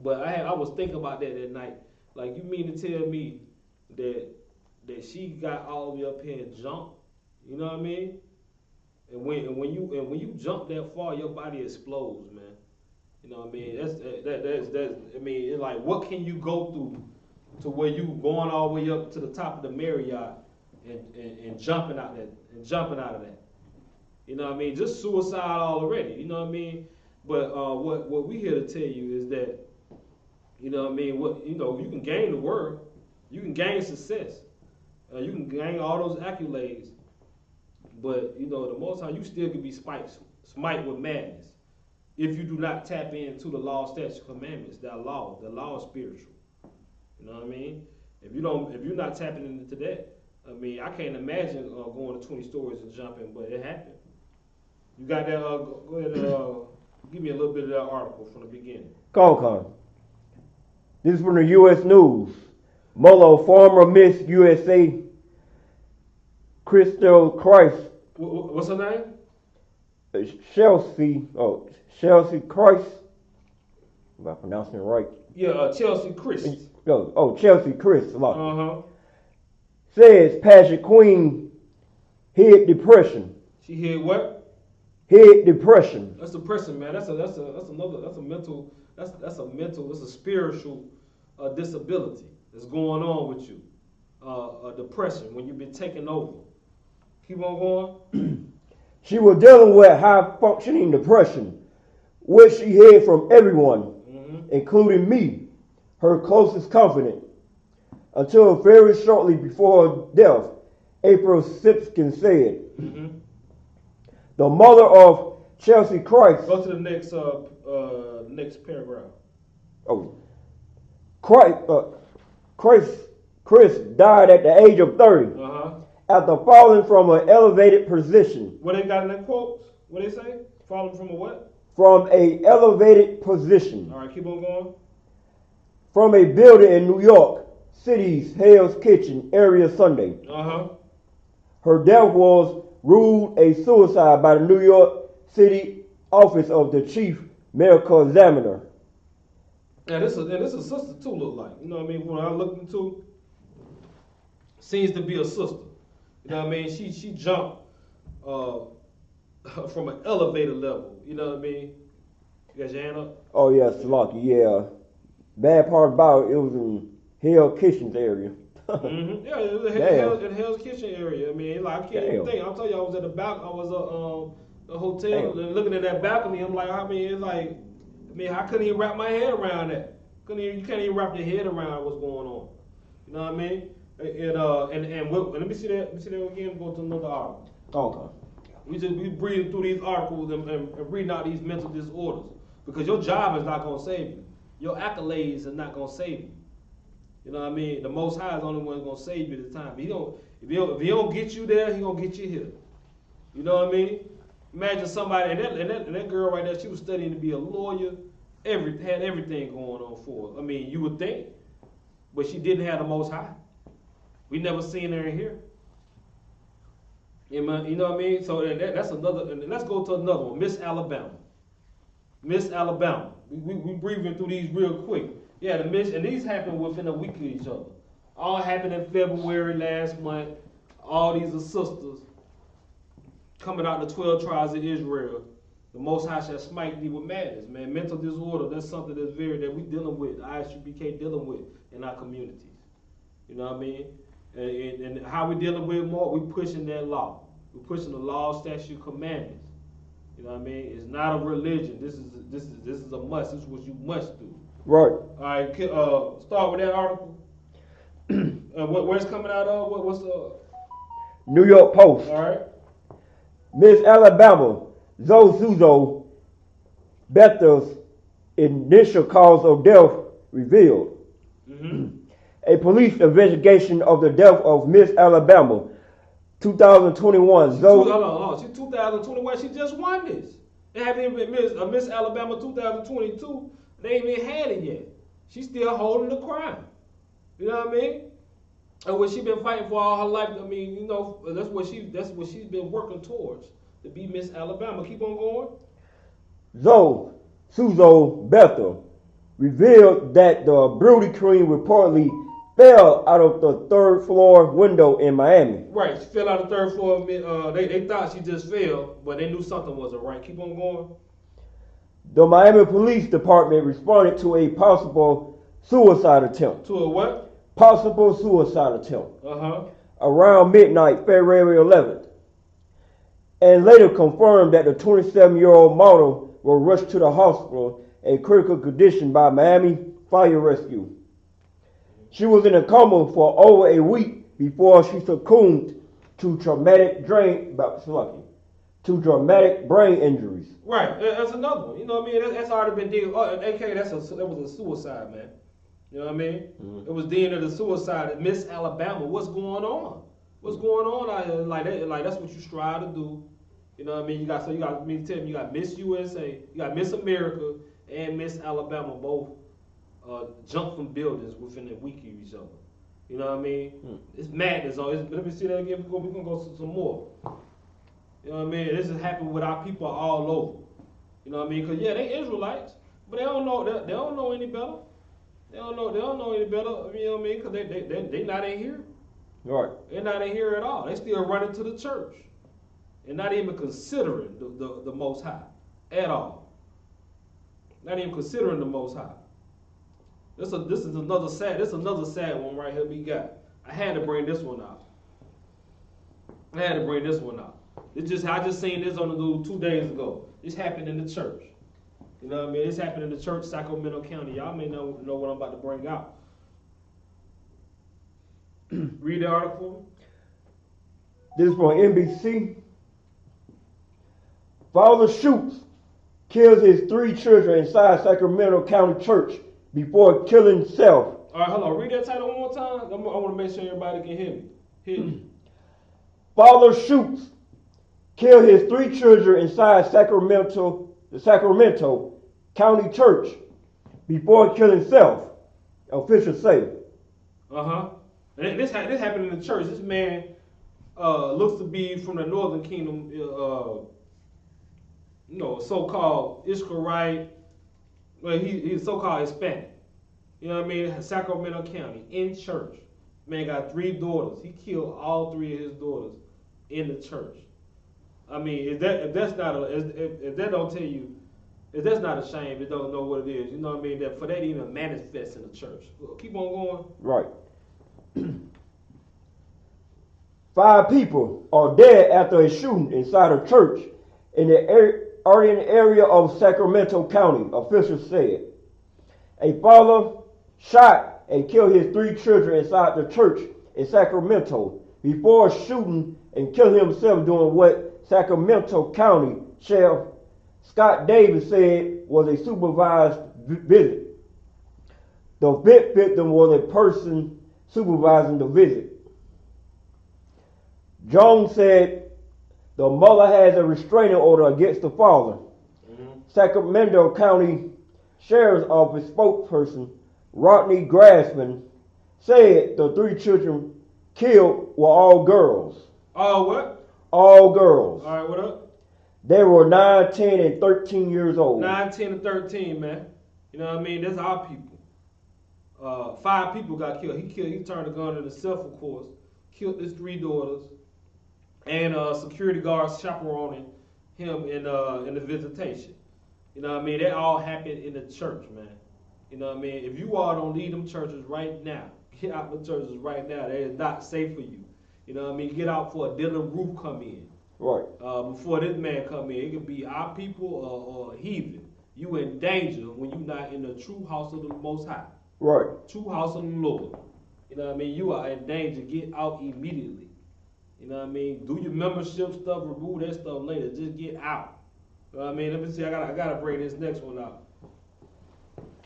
But I was thinking about that night. Like, you mean to tell me that she got all the way up here and jumped? You know what I mean? And when you jump that far, your body explodes, man. You know what I mean? That's I mean, it's like, what can you go through to where you going all the way up to the top of the Marriott and jumping out of that? You know what I mean? Just suicide already. You know what I mean? But what we here to tell you is that, you know what I mean? You can gain the world, you can gain success, you can gain all those accolades, but you know the Most High, you still can be smite with madness if you do not tap into the law, statutes, commandments. The law is spiritual. You know what I mean? If you're not tapping into that, I mean, I can't imagine going to 20 stories and jumping, but it happened. You got that? Go ahead and give me a little bit of that article from the beginning. Con. This is from the U.S. News. Molo, former Miss USA, Crystal Christ. What's her name? Chelsea Christ. Am I pronouncing it right? Yeah, Chelsea Christ. Chelsea Christ. Says Pageant Queen hid depression. She hid what? Hid depression. That's depression, man. That's a spiritual disability that's going on with you. Depression, when you've been taken over. Keep on going. She was dealing with high-functioning depression, which she hid from everyone, including me, her closest confidant, until very shortly before her death. April Simpson said. The mother of Chelsea Christ. Go to the next paragraph. Chris died at the age of 30 after falling from an elevated position. What they got in that quote? What they say? Falling from a what? From a elevated position. All right, keep on going. From a building in New York City's Hell's Kitchen area Sunday. Her death was ruled a suicide by the New York City office of the chief medical examiner. Yeah, this a sister too, look like. You know what I mean? When I looked into, seems to be a sister. You know what I mean? She jumped from an elevator level. You know what I mean? You got your hand up? Oh yes, Lucky. Yeah. Bad part about it was in Hell Kitchen's area. Yeah, it was in Hell's Kitchen area. I mean, like, I can't even think. I'm telling you, I was at the back. I was a hotel and looking at that balcony. I'm like, I mean, it's like, I couldn't even wrap my head around that. You can't even wrap your head around what's going on. You know what I mean? And let me see that. Let me see that again. Go to another article. Okay. We breathing through these articles and reading out these mental disorders, because your job is not gonna save you. Your accolades are not gonna save you. You know what I mean? The Most High is the only one that's gonna save you at the time. If he don't get you there, he gonna get you here. You know what I mean? Imagine somebody, and that girl right there, she was studying to be a lawyer, had everything going on for her. I mean, you would think, but she didn't have the Most High. We never seen her in here. You know what I mean? So that's another. And let's go to another one, Miss Alabama. Miss Alabama. We breathing through these real quick. Yeah, and these happened within a week of each other. All happened in February last month. All these are sisters coming out the 12 tribes of Israel. The Most High shall smite thee with madness, man. Mental disorder, that's something that we dealing with, Isupk dealing with in our communities. You know what I mean? And how we dealing with it more, we pushing that law. We pushing the law, statute, commandments. You know what I mean? It's not a religion. This is a must. This is what you must do. Right. All right. Start with that article. Where's coming out of? What's the New York Post. All right. Miss Alabama, Zoe Bethel's initial cause of death revealed. Mm-hmm. A police investigation of the death of Miss Alabama, 2021. Zoe. Hold on. She 2021. She just won this. It haven't even been Miss Alabama 2022. They ain't even had it yet. She's still holding the crown. You know what I mean? And what she been fighting for all her life. I mean, you know, that's what she's been working towards, to be Miss Alabama. Keep on going. Zoe Bethel revealed that the Beauty Queen reportedly fell out of the third floor window in Miami. Right, she fell out of the third floor. They thought she just fell, but they knew something wasn't right. Keep on going. The Miami Police Department responded to a possible suicide attempt. To a what? Possible suicide attempt. Around midnight, February 11th. And later confirmed that the 27-year-old model was rushed to the hospital in critical condition by Miami Fire Rescue. She was in a coma for over a week before she succumbed to traumatic brain injuries. Right, that's another one. You know what I mean? That's already been deemed. AK, that was a suicide, man. You know what I mean? Mm-hmm. It was deemed as a suicide. Miss Alabama, what's going on? What's going on out here? Like that's what you strive to do. You know what I mean? You got Miss USA, you got Miss America, and Miss Alabama both jump from buildings within a week of each other. You know what I mean? It's madness. Let me see that again. We're gonna go some more. You know what I mean? This has happened with our people all over. You know what I mean? Because they Israelites, but they don't know any better. They don't know any better. You know what I mean? Because they not in here. Right. They're not in here at all. They still running to the church and not even considering the Most High at all. Not even considering the Most High. This is another sad one right here we got. I had to bring this one out. I just seen this on the news 2 days ago. This happened in the church. You know what I mean? This happened in the church, Sacramento County. Y'all may know what I'm about to bring out. Read the article. This is from NBC. Father Schutz kills his 3 children inside Sacramento County Church before killing himself. All right, hold on. Read that title one more time. I want to make sure everybody can hear me. Hear me. Father Schutz killed his 3 children inside the Sacramento County Church before killing himself, officials say. And this happened in the church. This man looks to be from the Northern Kingdom, so-called Israelite. Well, he's so-called Hispanic. You know what I mean? Sacramento County, in church. Man got 3 daughters. He killed all 3 of his daughters in the church. I mean, if that don't tell you, if that's not a shame, it don't know what it is. You know what I mean? That for that even manifest in the church. Keep on going. Right. 5 people are dead after a shooting inside a church in the area of Sacramento County, officials said. A father shot and killed his 3 children inside the church in Sacramento before shooting and killing himself during what Sacramento County Sheriff Scott Davis said was a supervised visit. The 5th victim was a person supervising the visit. Jones said the mother has a restraining order against the father. Sacramento County Sheriff's Office spokesperson Rodney Grassman said the 3 children killed were all girls. All what? All girls. All right, what up? They were 9, 10, and 13 years old. 9, 10, and 13, man. You know what I mean? That's our people. 5 people got killed. He turned the gun on himself, of course. Killed his 3 daughters. And security guards chaperoning him in the visitation. You know what I mean? That all happened in the church, man. You know what I mean? If you all don't leave them churches right now, get out the churches right now. They is not safe for you. You know what I mean? Get out before Dylan Roof come in. Right. Before this man come in. It could be our people or heathen. You in danger when you not in the true house of the Most High. Right. True house of the Lord. You know what I mean? You are in danger. Get out immediately. You know what I mean? Do your membership stuff. Remove that stuff later. Just get out. You know what I mean? Let me see. I gotta bring this next one out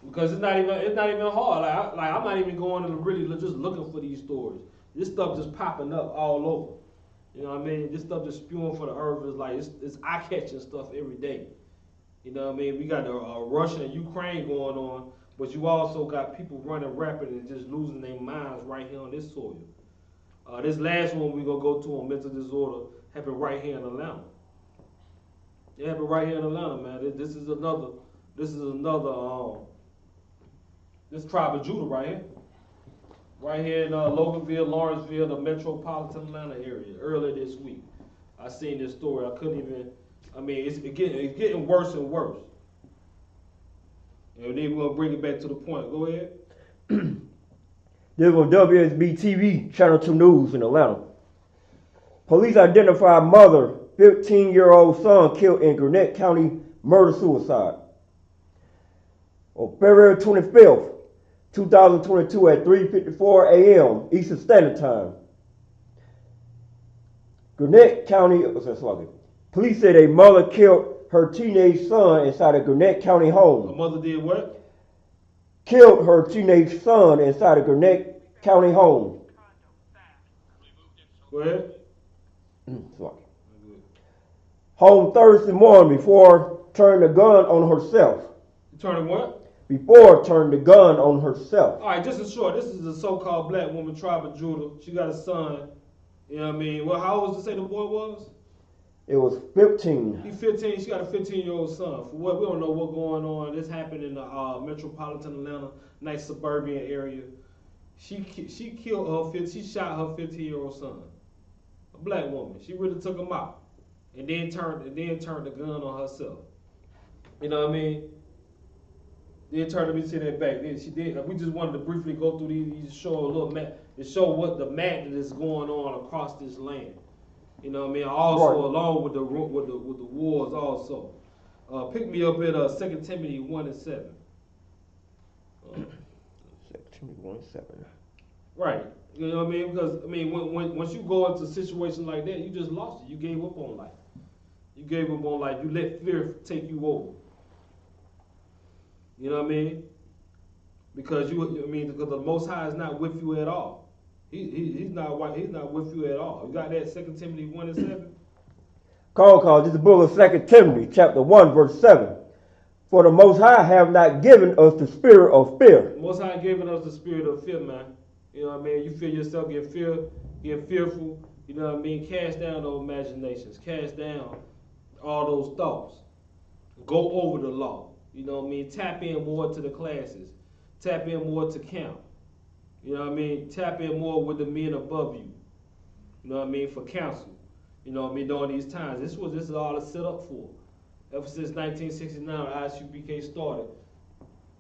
because it's not even hard. I'm not even going to really just looking for these stories. This stuff just popping up all over. You know what I mean? This stuff just spewing for the earth is like it's eye catching stuff every day. You know what I mean? We got the Russia and Ukraine going on, but you also got people running rapid and just losing their minds right here on this soil. This last one we're gonna go to on mental disorder happened right here in Atlanta. It happened right here in Atlanta, man. This is another. This tribe of Judah right here. Right here in Loganville, Lawrenceville, the metropolitan Atlanta area. Earlier this week, I seen this story. I couldn't even. I mean, it's getting worse and worse. And then we're gonna bring it back to the point. Go ahead. This was WSB TV, Channel 2 News in Atlanta. Police identified mother, 15-year-old son killed in Gwinnett County murder-suicide. On February 25th, 2022 at 3:54 a.m. Eastern Standard Time. Gwinnett County, police said a mother killed her teenage son inside a Gwinnett County home. The mother did what? Killed her teenage son inside a Gwinnett County home. Go ahead. Home Thursday morning before turning the gun on herself. You turning what? Before turning the gun on herself. All right, just in short, this is a so-called black woman, tribe of Judah. She got a son. You know what I mean? Well, how old was to say the boy was? It was 15. He's 15. She got a 15-year-old son. For what we don't know what's going on. This happened in the metropolitan Atlanta, nice suburban area. She killed her. She shot her 15-year-old son. A black woman. She really took him out, and then turned the gun on herself. You know what I mean? Then turned me to that back. Then she did. We just wanted to briefly go through these, show a little map, to show what the madness is going on across this land. You know what I mean? Also, right. Along with the wars, also. Pick me up at 2 Timothy 1:7. 2 Timothy 1:7. Right. You know what I mean? Because I mean, once you go into a situation like that, you just lost it. You gave up on life. You gave up on life. You let fear take you over. You know what I mean? Because because the Most High is not with you at all. He's not with you at all. You got that 2 Timothy 1:7? Call. This is the book of 2 Timothy, chapter 1, verse 7. For the Most High have not given us the spirit of fear. The Most High given us the spirit of fear, man. You know what I mean? You feel yourself get fearful. You know what I mean? Cast down those imaginations. Cast down all those thoughts. Go over the law. You know what I mean? Tap in more to the classes. Tap in more to camp. You know what I mean? Tap in more with the men above you. You know what I mean? For counsel. You know what I mean? During these times. This is all it's set up for. Ever since 1969, Isupk started.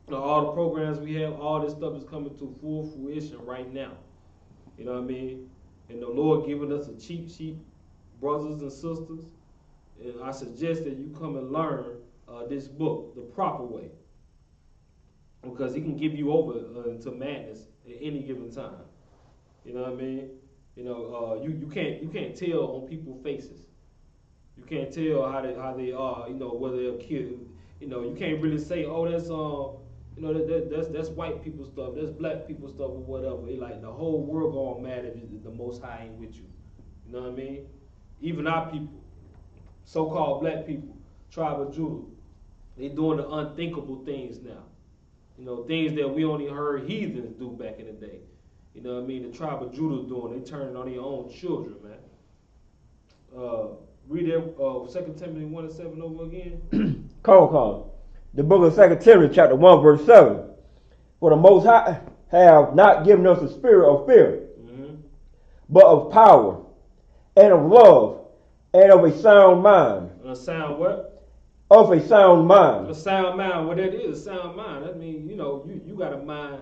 You know, all the programs we have, all this stuff is coming to full fruition right now. You know what I mean? And the Lord giving us a cheap sheep, brothers and sisters. And I suggest that you come and learn this book the proper way. Because he can give you over into madness at any given time. You know what I mean? You know, you can't tell on people's faces. You can't tell how they are. You know, whether they're killed. You know, you can't really say, oh, that's you know, that's white people stuff, that's black people stuff, or whatever. It like the whole world going mad if the Most High ain't with you. You know what I mean? Even our people, so-called black people, tribe of Judah, they doing the unthinkable things now. You know, things that we only heard heathens do back in the day. You know what I mean? The tribe of Judah doing, they turning on their own children, man. Read that 2 Timothy 1:7 over again. Call. The book of 2 Timothy, chapter 1, verse 7. For the Most High have not given us a spirit of fear, but of power, and of love, and of a sound mind. A sound what? Of a sound mind. A sound mind. What that is, a sound mind. That means, you got a mind.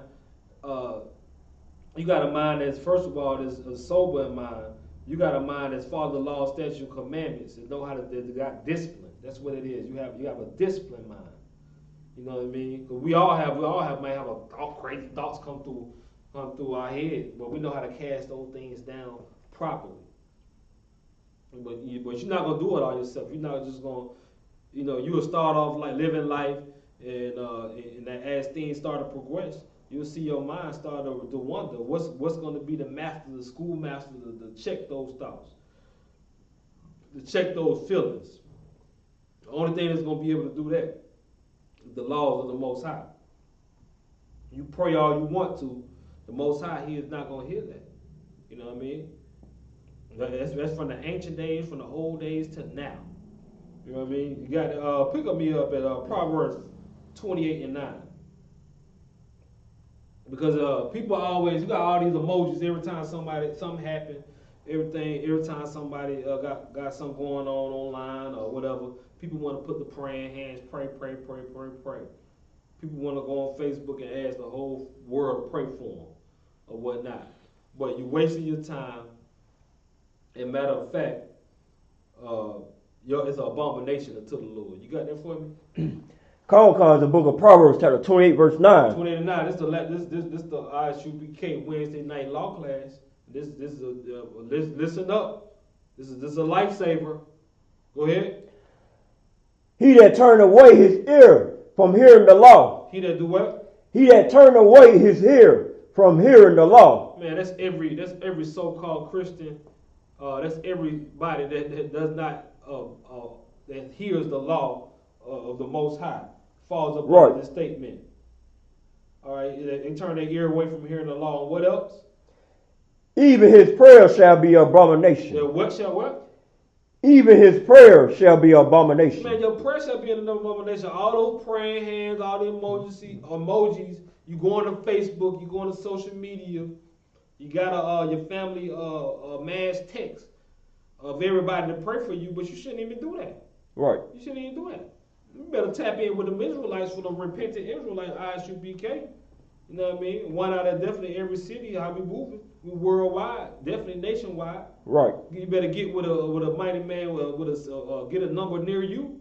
You got a mind that's, first of all, that's a sober in mind. You got a mind that's follow the law, statute, commandments, and know how to got discipline. That's what it is. You have a disciplined mind. You know what I mean? Because we all might have all crazy thoughts come through our head, but we know how to cast those things down properly. But you're not gonna do it all yourself. You're not just gonna, you'll start off like living life, and as things start to progress, you'll see your mind start to wonder what's going to be the master, the schoolmaster, to check those thoughts, to check those feelings. The only thing that's going to be able to do that is the laws of the Most High. You pray all you want to, the Most High, He is not going to hear that. You know what I mean? That's from the ancient days, from the old days to now. You know what I mean? You got to pick me up at Proverbs 28 and 9. Because people always, you got all these emojis every time something happen, every time somebody got something going on online or whatever. People want to put the praying hands, pray. People want to go on Facebook and ask the whole world to pray for them or whatnot. But you're wasting your time. And matter of fact, it's an abomination unto the Lord. You got that for me? Call the book of Proverbs, chapter 28, verse 9. 28 and 9. This the Isupk Wednesday night law class. This is listen up. This is a lifesaver. Go ahead. He that turned away his ear from hearing the law. He that do what? He that turned away his ear from hearing the law. Man, that's every so-called Christian. That's everybody that does not that hears the law of the Most High. Falls up under this statement. All right, they turn their ear away from hearing the law. And what else? Even his prayer shall be abomination. Yeah, what shall what? Even his prayer shall be abomination. Man, your prayer shall be an abomination. All those praying hands, all the emojis. You go on to Facebook, you go on to social media. You got your family mass text of everybody to pray for you, but you shouldn't even do that. Right. You shouldn't even do that. You better tap in with the Israelites, for the repentant Israelites, Isupk. You know what I mean? One out of definitely every city, how we moving. We worldwide, definitely nationwide. Right. You better get with a mighty man, get a number near you,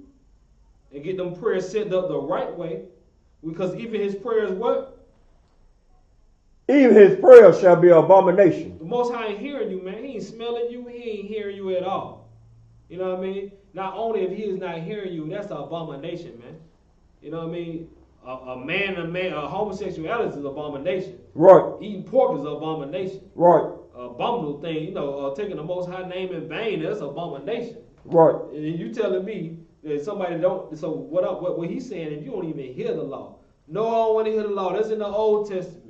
and get them prayers sent up the right way, because even his prayers what? Even his prayer shall be abomination. The Most High ain't hearing you, man. He ain't smelling you. He ain't hearing you at all. You know what I mean? Not only if he is not hearing you, that's an abomination, man. You know what I mean? A homosexuality is an abomination. Right. Eating pork is an abomination. Right. Abominable thing, taking the Most High name in vain, that's an abomination. Right. And you telling me that somebody don't, so what he's saying, if you don't even hear the law. No, I don't want to hear the law. That's in the Old Testament.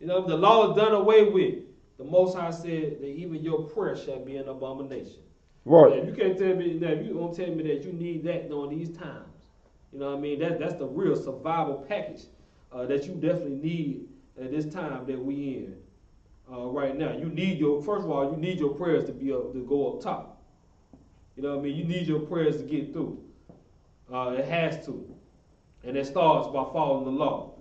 You know, the law is done away with. The Most High said that even your prayer shall be an abomination. Right. If you can't tell me that, you don't tell me that you need that during these times. You know what I mean? That's the real survival package that you definitely need at this time that we in right now. First of all, you need your prayers to go up top. You know what I mean? You need your prayers to get through. It has to. And it starts by following the law.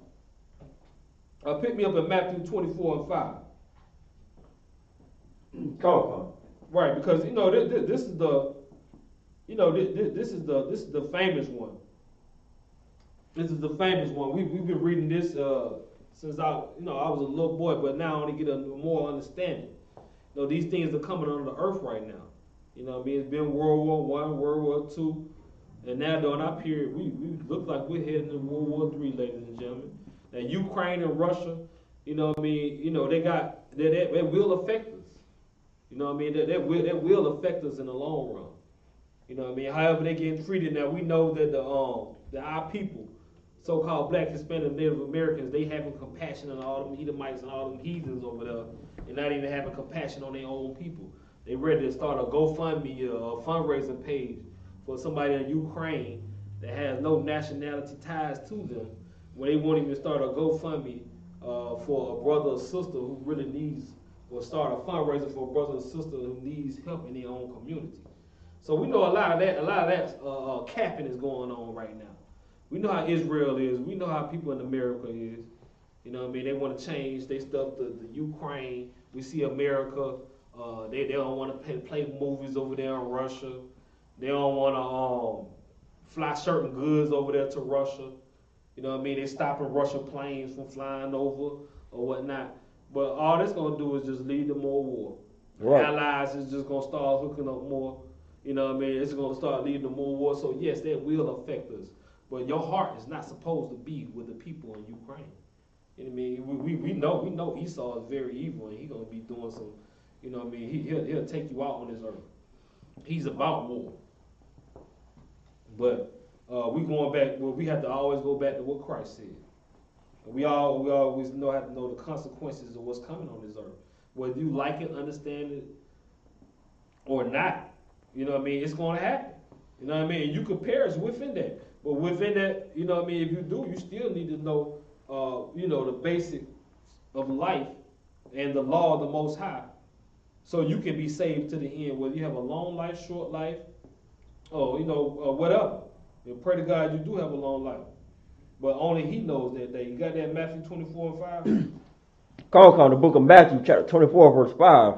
Pick me up in Matthew 24 and 5. Come on. Right, because this is the this is the famous one. This is the famous one. We've been reading this since I was a little boy, but now I only get a more understanding. These things are coming on the earth right now. You know what I mean? It's been World War I, World War II, and now during our period, we look like we're heading to World War III, ladies and gentlemen. Now Ukraine and Russia, you know what I mean? That will affect us. You know what I mean? That will affect us in the long run. You know what I mean? However they getting treated now, we know that our people, so-called Black, Hispanic, Native Americans, they having compassion on all them Edomites and all them heathens over there, and not even having compassion on their own people. They ready to start a GoFundMe or a fundraising page for somebody in Ukraine that has no nationality ties to them, where they won't even start a GoFundMe for a brother or sister who really needs, or start a fundraiser for a brother or sister who needs help in their own community. So we know a lot of that capping is going on right now. We know how Israel is. We know how people in America is. You know what I mean? They want to change their stuff to the Ukraine. We see America. They don't want to play movies over there in Russia. They don't want to fly certain goods over there to Russia. You know what I mean? They stopping Russian planes from flying over or whatnot. But all that's going to do is just lead to more war. Right. Allies is just going to start hooking up more. You know what I mean? It's going to start leading to more war. So, yes, that will affect us. But your heart is not supposed to be with the people in Ukraine. You know what I mean? We know Esau is very evil, and he's going to be doing some, you know what I mean? He'll take you out on this earth. He's about war. But we going back, well, we have to always go back to what Christ said. We always have to know the consequences of what's coming on this earth. Whether you like it, understand it, or not, you know what I mean, it's going to happen. You know what I mean? And you can perish within that. But within that, you know what I mean, if you do, you still need to know, the basic of life and the law of the Most High. So you can be saved to the end, whether you have a long life, short life, or, whatever. And pray to God you do have a long life. But only He knows that day. You got that in Matthew 24 and 5? Call the book of Matthew, chapter 24, verse 5.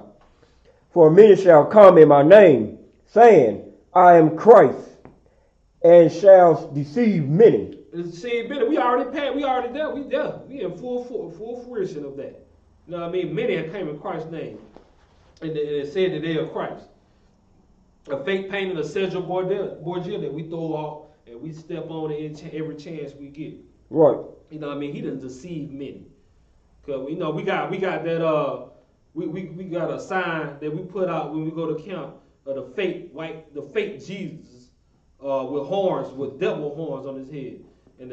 For many shall come in my name, saying, I am Christ, and shall deceive many. Deceive many. We already there. We in full fruition of that. You know what I mean? Many have came in Christ's name, and it said that they are Christ. A fake painting of Sergio Borgia that we throw off and we step on it every chance we get. Right. You know what I mean? He doesn't deceive many. Cause we got that we got a sign that we put out when we go to camp of the fake Jesus with horns, with devil horns on his head. And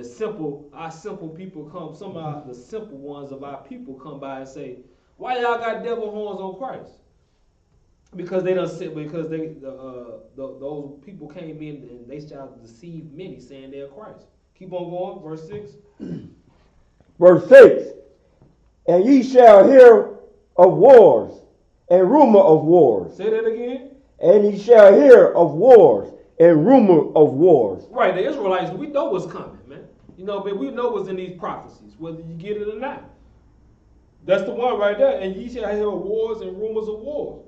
our simple people come, some of the simple ones of our people come by and say, why y'all got devil horns on Christ? Because those people came in and they shall deceive many, saying they're Christ. Keep on going, verse 6. Verse 6. And ye shall hear of wars and rumor of wars. Say that again. And ye shall hear of wars and rumor of wars. Right, the Israelites, we know what's coming, man. But we know what's in these prophecies, whether you get it or not. That's the one right there. And ye shall hear of wars and rumors of wars.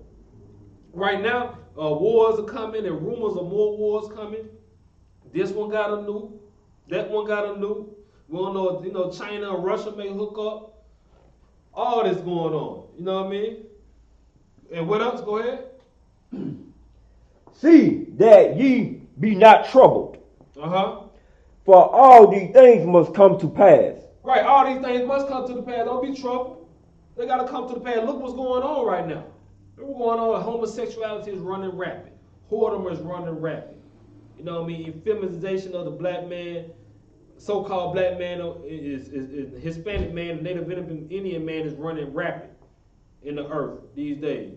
Right now, wars are coming and rumors of more wars coming. This one got a nuke. That one got a nuke. We don't know, China and Russia may hook up. All this going on. You know what I mean? And what else? Go ahead. See that ye be not troubled. Uh-huh. For all these things must come to pass. Right, all these things must come to the pass. Don't be troubled. They got to come to the pass. Look what's going on right now. What's going on? Homosexuality is running rapid. Whoredom is running rapid. You know what I mean? Feminization of the black man, so-called black man, is Hispanic man, Native Indian man is running rapid in the earth these days.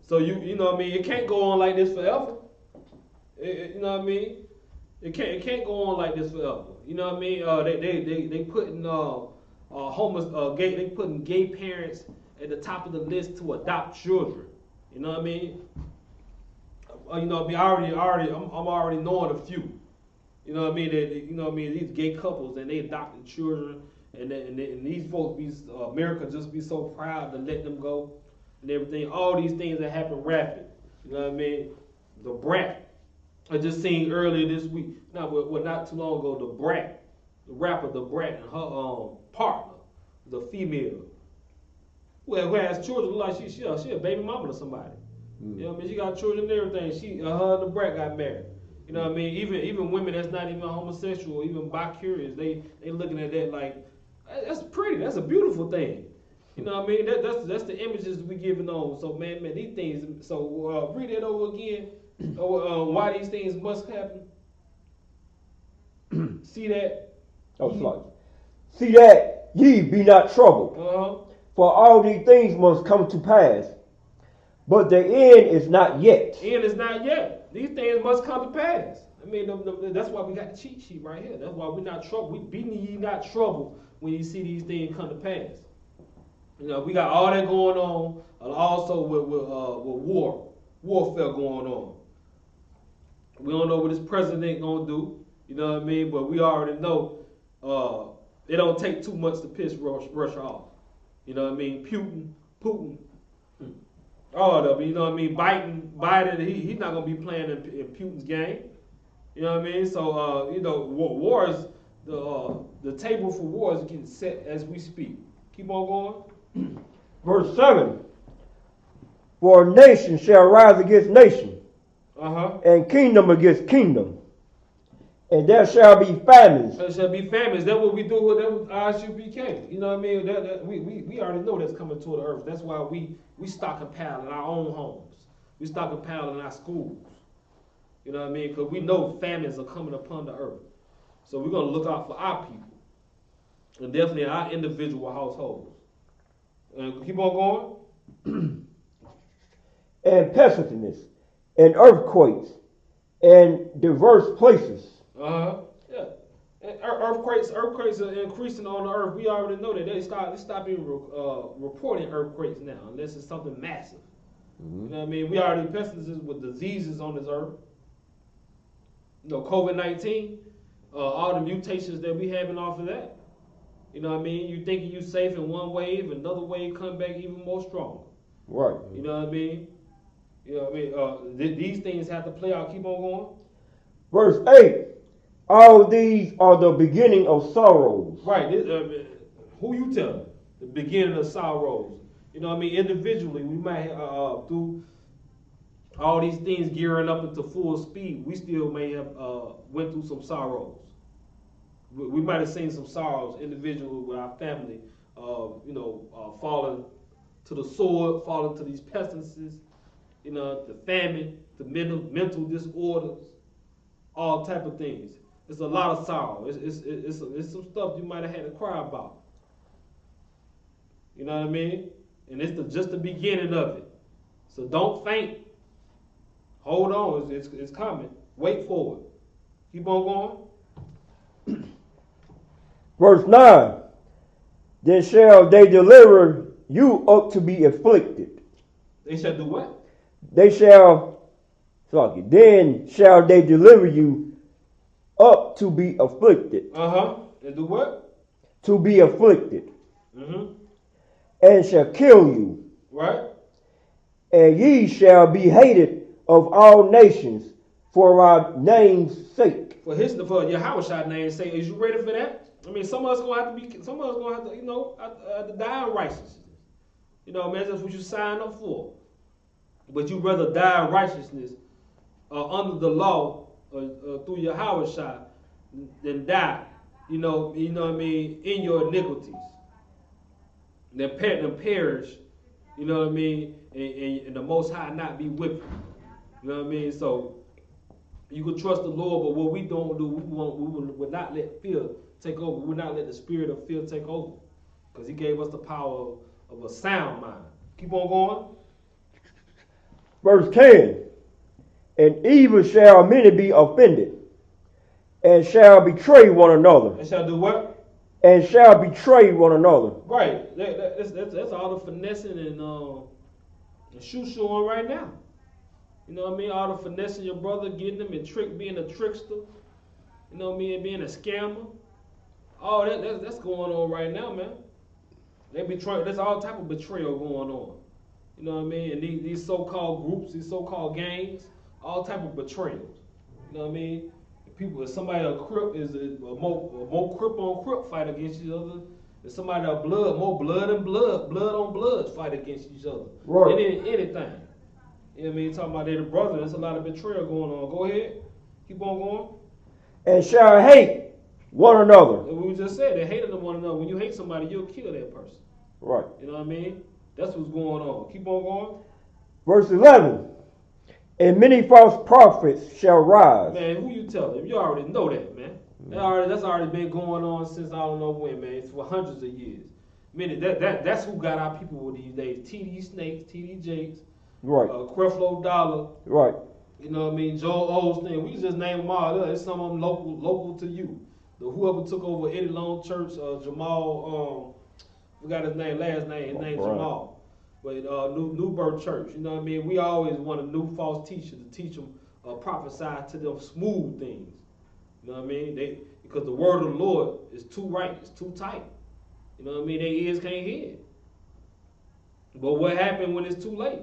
So you know what I mean? It can't go on like this forever. You know what I mean? It can't go on like this forever. You know what I mean? They putting they putting gay parents at the top of the list to adopt children. You know what I mean? I'm already knowing a few. You know what I mean? These gay couples and they adopted children, and these folks America just be so proud to let them go and everything. All these things that happen rapid. You know what I mean? The Brat. I just seen earlier this week. Not too long ago. The Brat, the rapper, the Brat, and her partner, the female, who has children, like she a baby mama to somebody. Mm. You know what I mean? She got children and everything. Her and the Brat got married. You know what I mean? Even women that's not even homosexual, even bi-curious, they looking at that like, that's pretty. That's a beautiful thing. You know what I mean? That's the images we giving on. So man, these things. So read that over again. Why these things must happen. See that? See that ye be not troubled. Uh-huh. For all these things must come to pass, but the end is not yet. End is not yet. These things must come to pass. I mean, that's why we got the cheat sheet right here. That's why we're not troubled. We be ye not troubled when you see these things come to pass. You know, we got all that going on, also with warfare going on. We don't know what this president gonna do. You know what I mean? But we already know it don't take too much to piss Russia off. You know what I mean? Putin, all of them. You know what I mean? Biden, he's not gonna be playing in Putin's game. You know what I mean? So you know, wars, the table for wars is getting set as we speak. Keep on going. Verse 7. For nation shall rise against nation, and kingdom against kingdom. And there shall be famines. There shall be famines. That's what we do with Isupk. You know what I mean? We already know that's coming to the earth. That's why we stockpile in our own homes. We stockpile in our schools. You know what I mean? Because we know famines are coming upon the earth. So we're going to look out for our people. And definitely our individual households. Keep on going. And pestilence, and earthquakes, and diverse places. Yeah. And earthquakes are increasing on the earth. We already know that they stop even reporting earthquakes now, unless it's something massive. You know what I mean? We already pestilences with diseases on this earth. You know, COVID-19, all the mutations that we having off of that. You know what I mean? You thinking you safe in one wave, another wave come back even more stronger. Right. You know what I mean? You know what I mean? These things have to play out. Keep on going. Verse 8. All these are the beginning of sorrows. Right. Who you telling? The beginning of sorrows. You know what I mean? Individually, we might through all these things gearing up into full speed, we still may have went through some sorrows. We might have seen some sorrows individually with our family, falling to the sword, falling to these pestilences, you know, the famine, the mental disorders, all type of things. It's a lot of sorrow. It's some stuff you might have had to cry about. You know what I mean? And it's just the beginning of it. So don't faint. Hold on. It's coming. Wait for it. Keep on going. Verse 9. Then shall they deliver you up to be afflicted. They shall do what? Then shall they deliver you up to be afflicted. And do what? To be afflicted. And shall kill you. Right. And ye shall be hated of all nations for our name's sake. For Yahweh's name's sake. Is you ready for that? I mean, some of us gonna have to, you know, have to die in righteousness. You know, man, that's what you signed up for. But you rather die in righteousness under the law through Yahweh's than die, you know what I mean, in your iniquities. Than perish, you know what I mean, and the Most High not be with you. You know what I mean? So you can trust the Lord, but what we don't do, we will not let fear take over. We will not let the spirit of fear take over. Because he gave us the power of a sound mind. Keep on going. Verse 10. And evil shall many be offended, and shall betray one another. And shall do what? And shall betray one another. Right. That's all the finessing and shoe-shoeing right now. You know what I mean? All the finessing your brother, getting him and being a trickster. You know what I mean? And being a scammer. All that's going on right now, man. There's all type of betrayal going on. You know what I mean? And these so-called groups, these so-called gangs, all type of betrayals. You know what I mean? If somebody a crip is a more crip on crip fight against each other. If somebody a more blood on blood fight against each other. Right. Anything. You know what I mean? Talking about their brother, there's a lot of betrayal going on. Go ahead. Keep on going. And shall hate one another. And we just said they hated one another. When you hate somebody, you'll kill that person. Right. You know what I mean? That's what's going on. Keep on going. Verse 11. And many false prophets shall rise. Man, who you telling? You already know that, man. That's already been going on since I don't know when, man. It's for hundreds of years. That's who got our people these days. TD Snakes, TD Jakes, right. Creflo Dollar, right. You know what I mean? Joel Osteen. We just name them all. It's some of them local to you. Whoever took over Eddie Long Church, Jamal, forgot his name, last name. His name's Jamal. But New Birth Church, you know what I mean? We always want a new false teacher to teach them prophesy to them smooth things. You know what I mean? Because the word of the Lord is too right, it's too tight. You know what I mean? Their ears can't hear it. But what happened when it's too late?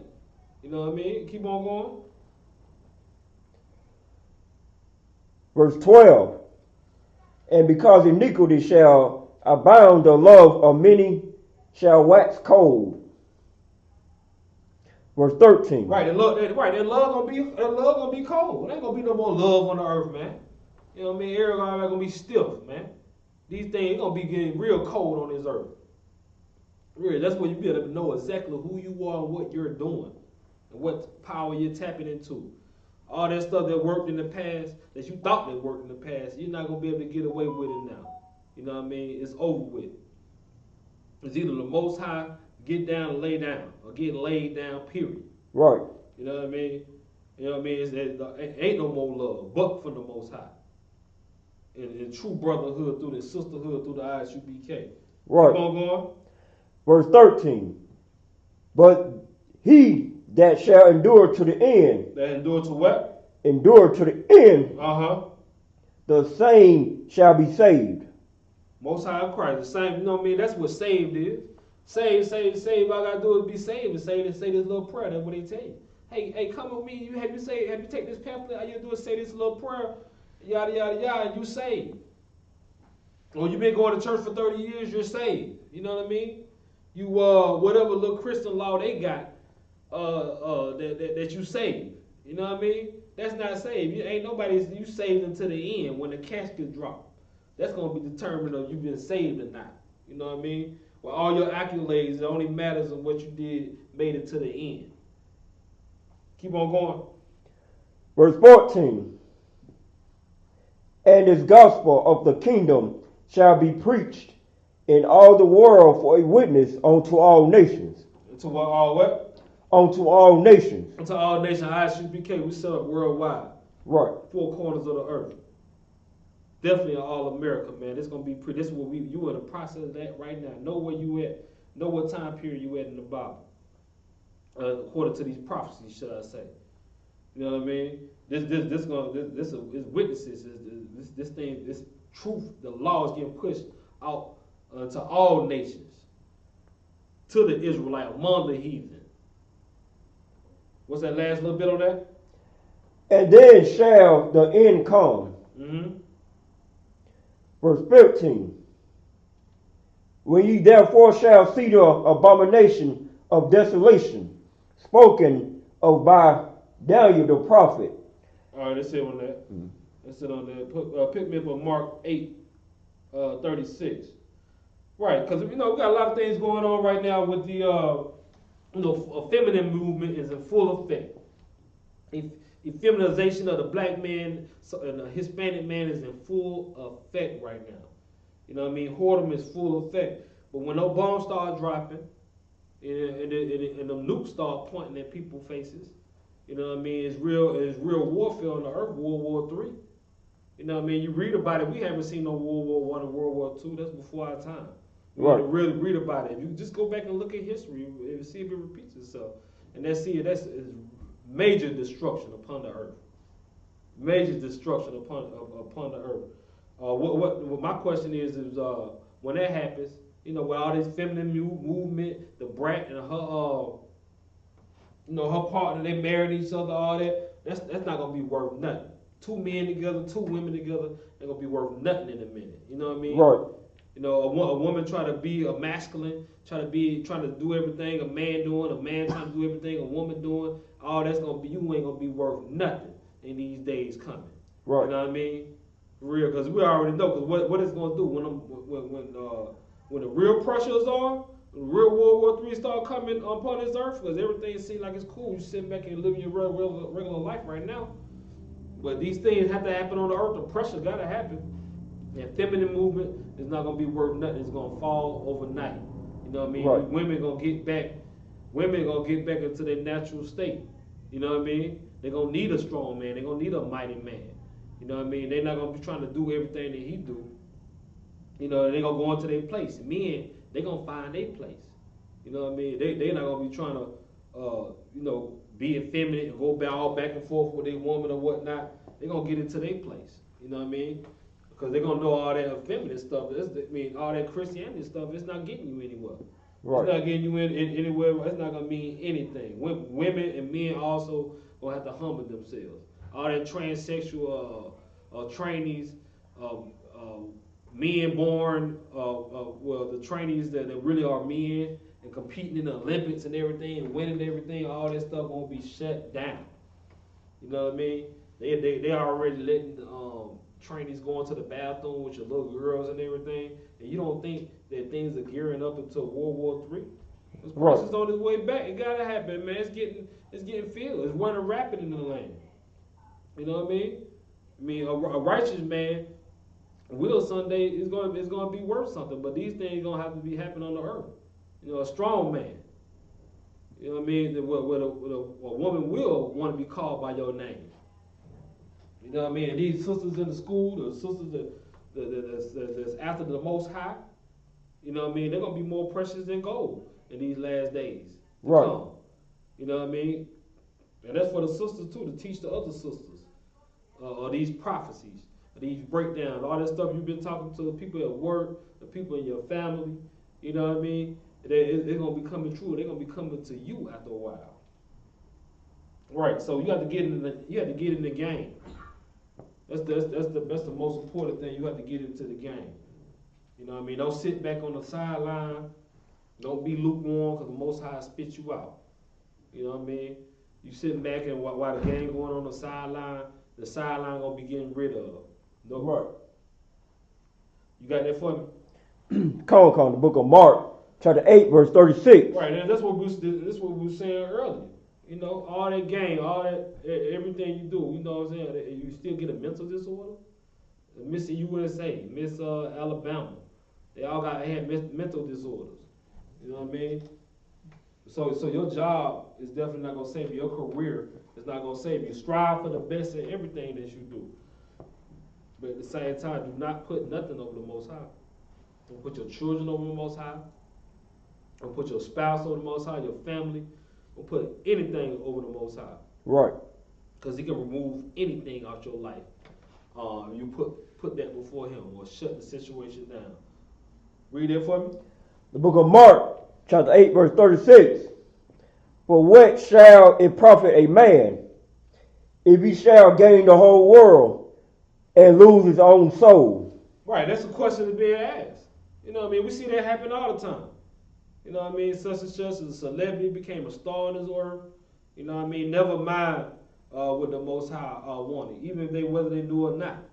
You know what I mean? Keep on going. Verse 12. And because iniquity shall abound, the love of many shall wax cold. Verse 13. Right, that love gonna be cold. There ain't gonna be no more love on the earth, man. You know what I mean? Everybody gonna be stiff, man. These things gonna be getting real cold on this earth. Really, that's where you be able to know exactly who you are and what you're doing, and what power you're tapping into. All that stuff that worked in the past, that you thought that worked in the past, you're not gonna be able to get away with it now. You know what I mean? It's over with. It's either the Most High, get down and lay down, or get laid down, period. Right. You know what I mean? You know what I mean? It ain't no more love but for the Most High. And true brotherhood through the sisterhood through the Isupk. Right. Keep on going. Verse 13. But he that shall endure to the end. That endure to what? Endure to the end. The same shall be saved. Most High of Christ. The same, you know what I mean? That's what saved is. Save. All I gotta do is be saved and say this little prayer. That's what they tell you. Hey, come with me. Have you take this pamphlet? All you do is say this little prayer, yada yada yada, and you saved. Or you've been going to church for 30 years, you're saved. You know what I mean? You whatever little Christian law they got, that you saved. You know what I mean? That's not saved. You saved until the end when the casket drop. That's gonna be determined of you been saved or not. You know what I mean? Well, all your accolades, it only matters on what you did, made it to the end. Keep on going. Verse 14. And this gospel of the kingdom shall be preached in all the world for a witness unto all nations. Unto all what? Unto all nations. Unto all nations. Isupk, we set up worldwide. Right. 4 corners of the earth. Definitely in all America, man. This gonna be pretty. This is what you in the process of that right now. Know where you at. Know what time period you at in the Bible. According to these prophecies, should I say? You know what I mean? This is witnesses. This truth, the law is getting pushed out to all nations, to the Israelite among the heathen. What's that last little bit on that? And then shall the end come. Verse 15. When ye therefore shall see the abomination of desolation spoken of by Daniel the prophet. All right, let's sit on that. Let's sit on that. Pick me up on Mark 8, 36. Right, because we got a lot of things going on right now with the a feminine movement is in full effect. Effeminization of the black man and the Hispanic man is in full effect right now. You know what I mean? Whoredom is full effect. But when those bombs start dropping and them nukes start pointing at people's faces, you know what I mean? It's real warfare on the earth, World War III. You know what I mean? You read about it. We haven't seen no World War I and World War II. That's before our time. We have to really read about it. If you just go back and look at history, you see if it repeats itself. And that's major destruction upon the earth. Major destruction upon the earth. What my question is when that happens, with all this feminine movement, the brat and her her partner, they married each other, all that's not gonna be worth nothing. 2 men together, 2 women together, they're gonna be worth nothing in a minute. You know what I mean? Right. A woman trying to be a masculine, trying to do everything a man doing, a man trying to do everything a woman doing. All that's you ain't gonna be worth nothing in these days coming. Right. You know what I mean? For real, because we already know. Because what it's gonna do when the real pressure is on, when the real World War III start coming upon this earth, because everything seems like it's cool. You sitting back and living your regular life right now, but these things have to happen on the earth. The pressure gotta happen. That feminine movement is not gonna be worth nothing. It's gonna fall overnight. You know what I mean? Right. Women gonna get back into their natural state. You know what I mean? They're gonna need a strong man. They're gonna need a mighty man. You know what I mean? They're not gonna be trying to do everything that he do. They're gonna go into their place. Men, they're gonna find their place. You know what I mean? They're not gonna be trying to be effeminate and go all back and forth with their woman or whatnot, they're going to get into their place. You know what I mean? Because they're going to know all that effeminate stuff. All that Christianity stuff, it's not getting you anywhere. Right. It's not getting you anywhere. It's not going to mean anything. Women and men also going to have to humble themselves. All that transsexual trainees, men born, the trainees that really are men and competing in the Olympics and everything and winning everything, all that stuff won't be shut down. You know what I mean? They already letting trainees go into the bathroom with your little girls and everything, and you don't think that things are gearing up into World War III? This process on its way back. It gotta happen, man. It's getting filled. It's running rapid in the land. You know what I mean? A righteous man will someday is going to be worth something, but these things gonna have to be happening on the earth. You know, a strong man. You know what I mean? A woman will want to be called by your name. You know what I mean? And these sisters in the school, the sisters that's after the Most High, you know what I mean? They're gonna be more precious than gold in these last days to come. You know what I mean? And that's for the sisters too, to teach the other sisters these prophecies, these breakdowns, all that stuff you've been talking to the people at work, the people in your family. You know what I mean? They're gonna be coming true. They're gonna be coming to you after a while. Right. So you have to get in the game. That's the most important thing. You have to get into the game. You know what I mean? Don't sit back on the sideline. Don't be lukewarm, because the Most High spit you out. You know what I mean? You sitting back and while the game going on the sideline gonna be getting rid of. No. Right. You got that for me? Come on, the book of Mark, chapter 8, verse 36. Right, and that's what we were saying earlier. You know, all that game, all that, everything you do, you know what I'm saying? You still get a mental disorder? Miss USA, Miss Alabama, they all had mental disorders. You know what I mean? So your job is definitely not going to save you. Your career is not going to save you. Strive for the best in everything that you do. But at the same time, do not put nothing over the Most High. Don't put your children over the Most High. Don't put your spouse over the Most High, your family. Don't put anything over the Most High. Right. Because He can remove anything out your life. You put that before Him or shut the situation down. Read that for me. The book of Mark, chapter 8, verse 36. For what shall it profit a man if he shall gain the whole world and lose his own soul? Right, that's a question that's being asked. You know what I mean? We see that happen all the time. You know what I mean? Such and such as a celebrity became a star in this earth. You know what I mean? Never mind what the Most High wanted, even if whether they knew or not.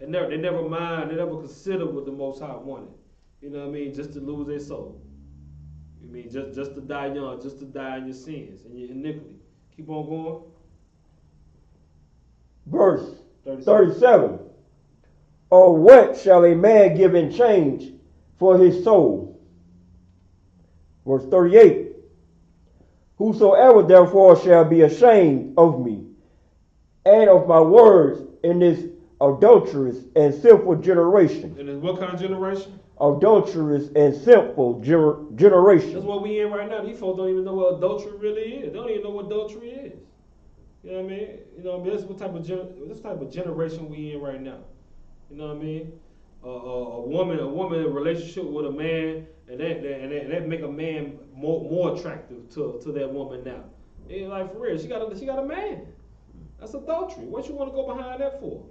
They never mind. They never consider what the Most High wanted. You know what I mean? Just to lose their soul. You mean just to die young, just to die in your sins and your iniquity. Keep on going. Verse 37. Or what shall a man give in change for his soul? Verse 38. Whosoever therefore shall be ashamed of me and of my words in this adulterous and sinful generation. And it's what kind of generation? Adulterous and sinful generation. That's what we in right now. These folks don't even know what adultery really is. They don't even know what adultery is. You know what I mean? You know what I mean? That's what type of generation we in right now. You know what I mean? A woman in a relationship with a man, and that make a man more attractive to that woman now. And like for real, she got a man. That's adultery. What you want to go behind that for?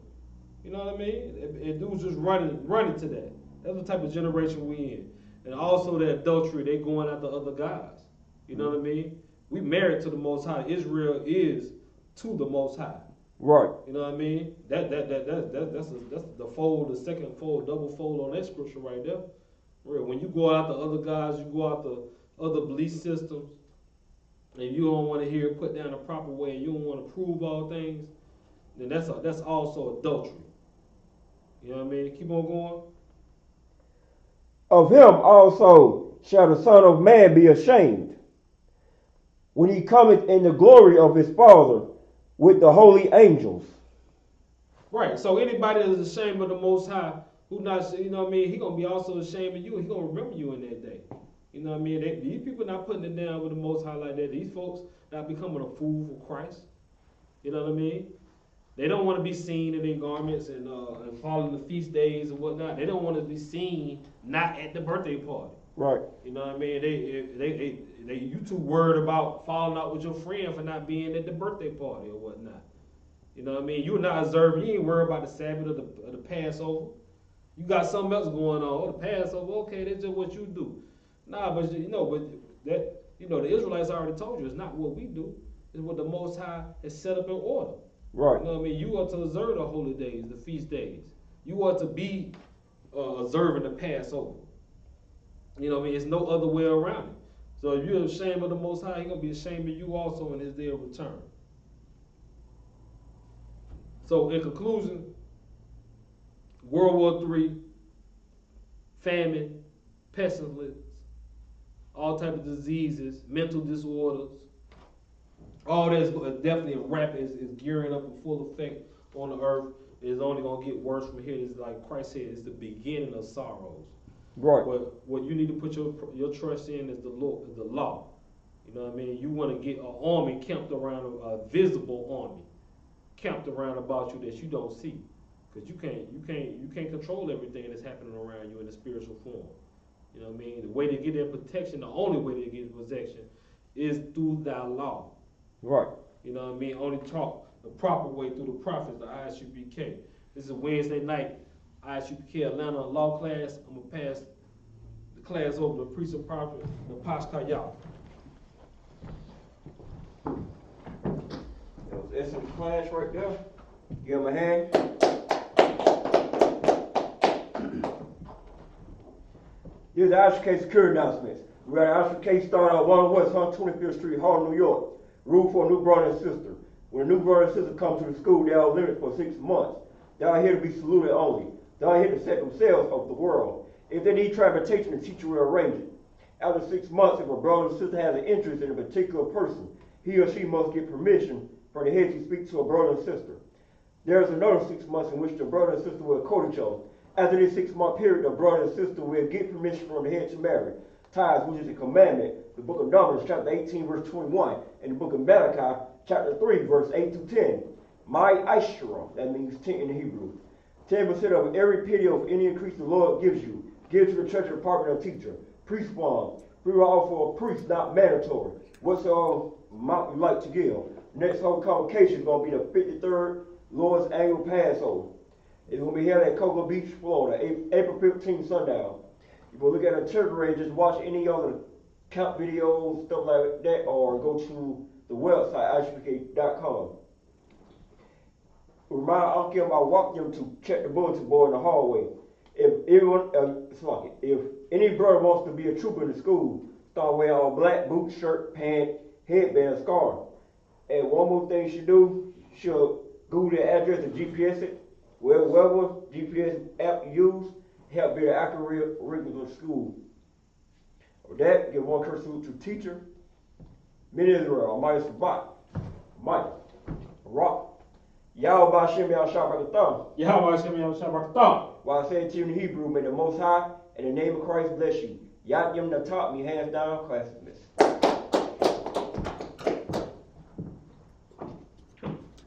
You know what I mean? And dudes just running to that. That's the type of generation we in. And also the adultery, they going after other guys. You know what I mean? We married to the Most High. Israel is to the Most High. Right. You know what I mean? That's the fold, the second fold, double fold on that scripture right there. When you go after other guys, you go after other belief systems, and you don't want to hear it put down the proper way, and you don't want to prove all things, then that's also adultery. You know what I mean? Keep on going. Of him also shall the Son of Man be ashamed, when he cometh in the glory of his Father with the holy angels. Right. So anybody that is ashamed of the Most High, who not, you know what I mean, he gonna be also ashamed of you. He gonna remember you in that day. You know what I mean? These people not putting it down with the Most High like that. These folks not becoming a fool for Christ. You know what I mean? They don't want to be seen in their garments and following the feast days and whatnot. They don't want to be seen not at the birthday party. Right. You know what I mean? They you too worried about falling out with your friend for not being at the birthday party or whatnot. You know what I mean? You're not observing. You ain't worried about the Sabbath or the Passover. You got something else going on. Oh, the Passover, okay, that's just what you do. Nah, but the Israelites already told you it's not what we do. It's what the Most High has set up in order. Right. You know what I mean? You ought to observe the holy days, the feast days. You ought to be observing the Passover. You know what I mean? It's no other way around it. So if you're ashamed of the Most High, He's going to be ashamed of you also in His day of return. So in conclusion, World War III, famine, pestilence, all type of diseases, mental disorders, all that's definitely rapid is gearing up in full effect on the earth. It's only going to get worse from here. It's like Christ said, it's the beginning of sorrows. Right. But what you need to put your trust in is the law. You know what I mean? You want to get an army camped around, a visible army camped around about you that you don't see, because you can't control everything that's happening around you in the spiritual form. You know what I mean? The way to get that protection, the only way to get protection, is through thy law. Right. You know what I mean? Only talk the proper way through the prophets, the Isupk. This is Wednesday night, Isupk Atlanta law class. I'm gonna pass the class over to priest and prophet, the Pashkayah. That was Essence class right there. Give him a hand. Here's the Isupk security announcements. We got Isupk starting out 1 West 125th Street, Harlem, New York. Room for a new brother and sister. When a new brother and sister come to the school, they are limited for 6 months. They are here to be saluted only. They are here to set themselves of the world. If they need transportation, the teacher will arrange it. After 6 months, if a brother or sister has an interest in a particular person, he or she must get permission from the head to speak to a brother and sister. There is another 6 months in which the brother and sister will court each other. After this 6-month period, the brother and sister will get permission from the head to marry. Tithes, which is a commandment, the book of Numbers, chapter 18, verse 21, and the book of Malachi, chapter 3, verse 8 to 10. My Ishra, that means 10 in Hebrew. 10% of every penny of any increase the Lord gives you. Give to the church department of teacher. Priest fund. Free all for a priest, not mandatory. Whatsoever amount you like to give. Next whole convocation is going to be the 53rd Lord's annual Passover. It's going to be held at Cocoa Beach, Florida, April 15th, sundown. You can look at a church rate, just watch any other count videos, stuff like that, or go to the website, isupk.com. Remind Uncle I walk them to check the bulletin board in the hallway. If any brother wants to be a trooper in the school, start wearing all black, boots, shirt, pant, headband, scarf. And one more thing she do, she'll Google the address and GPS it. Whatever GPS app you use, help be the accurate regular school. With that, give one curse salute to teacher, Min Israel, Almighty Sabbat, Mike, Rock, Yahweh Hashem Yahshua Yahweh Hashem Yahshua. While I say it to you in Hebrew, may the Most High, in the name of Christ, bless you. Yat Yim Natat, me hands down, classmates.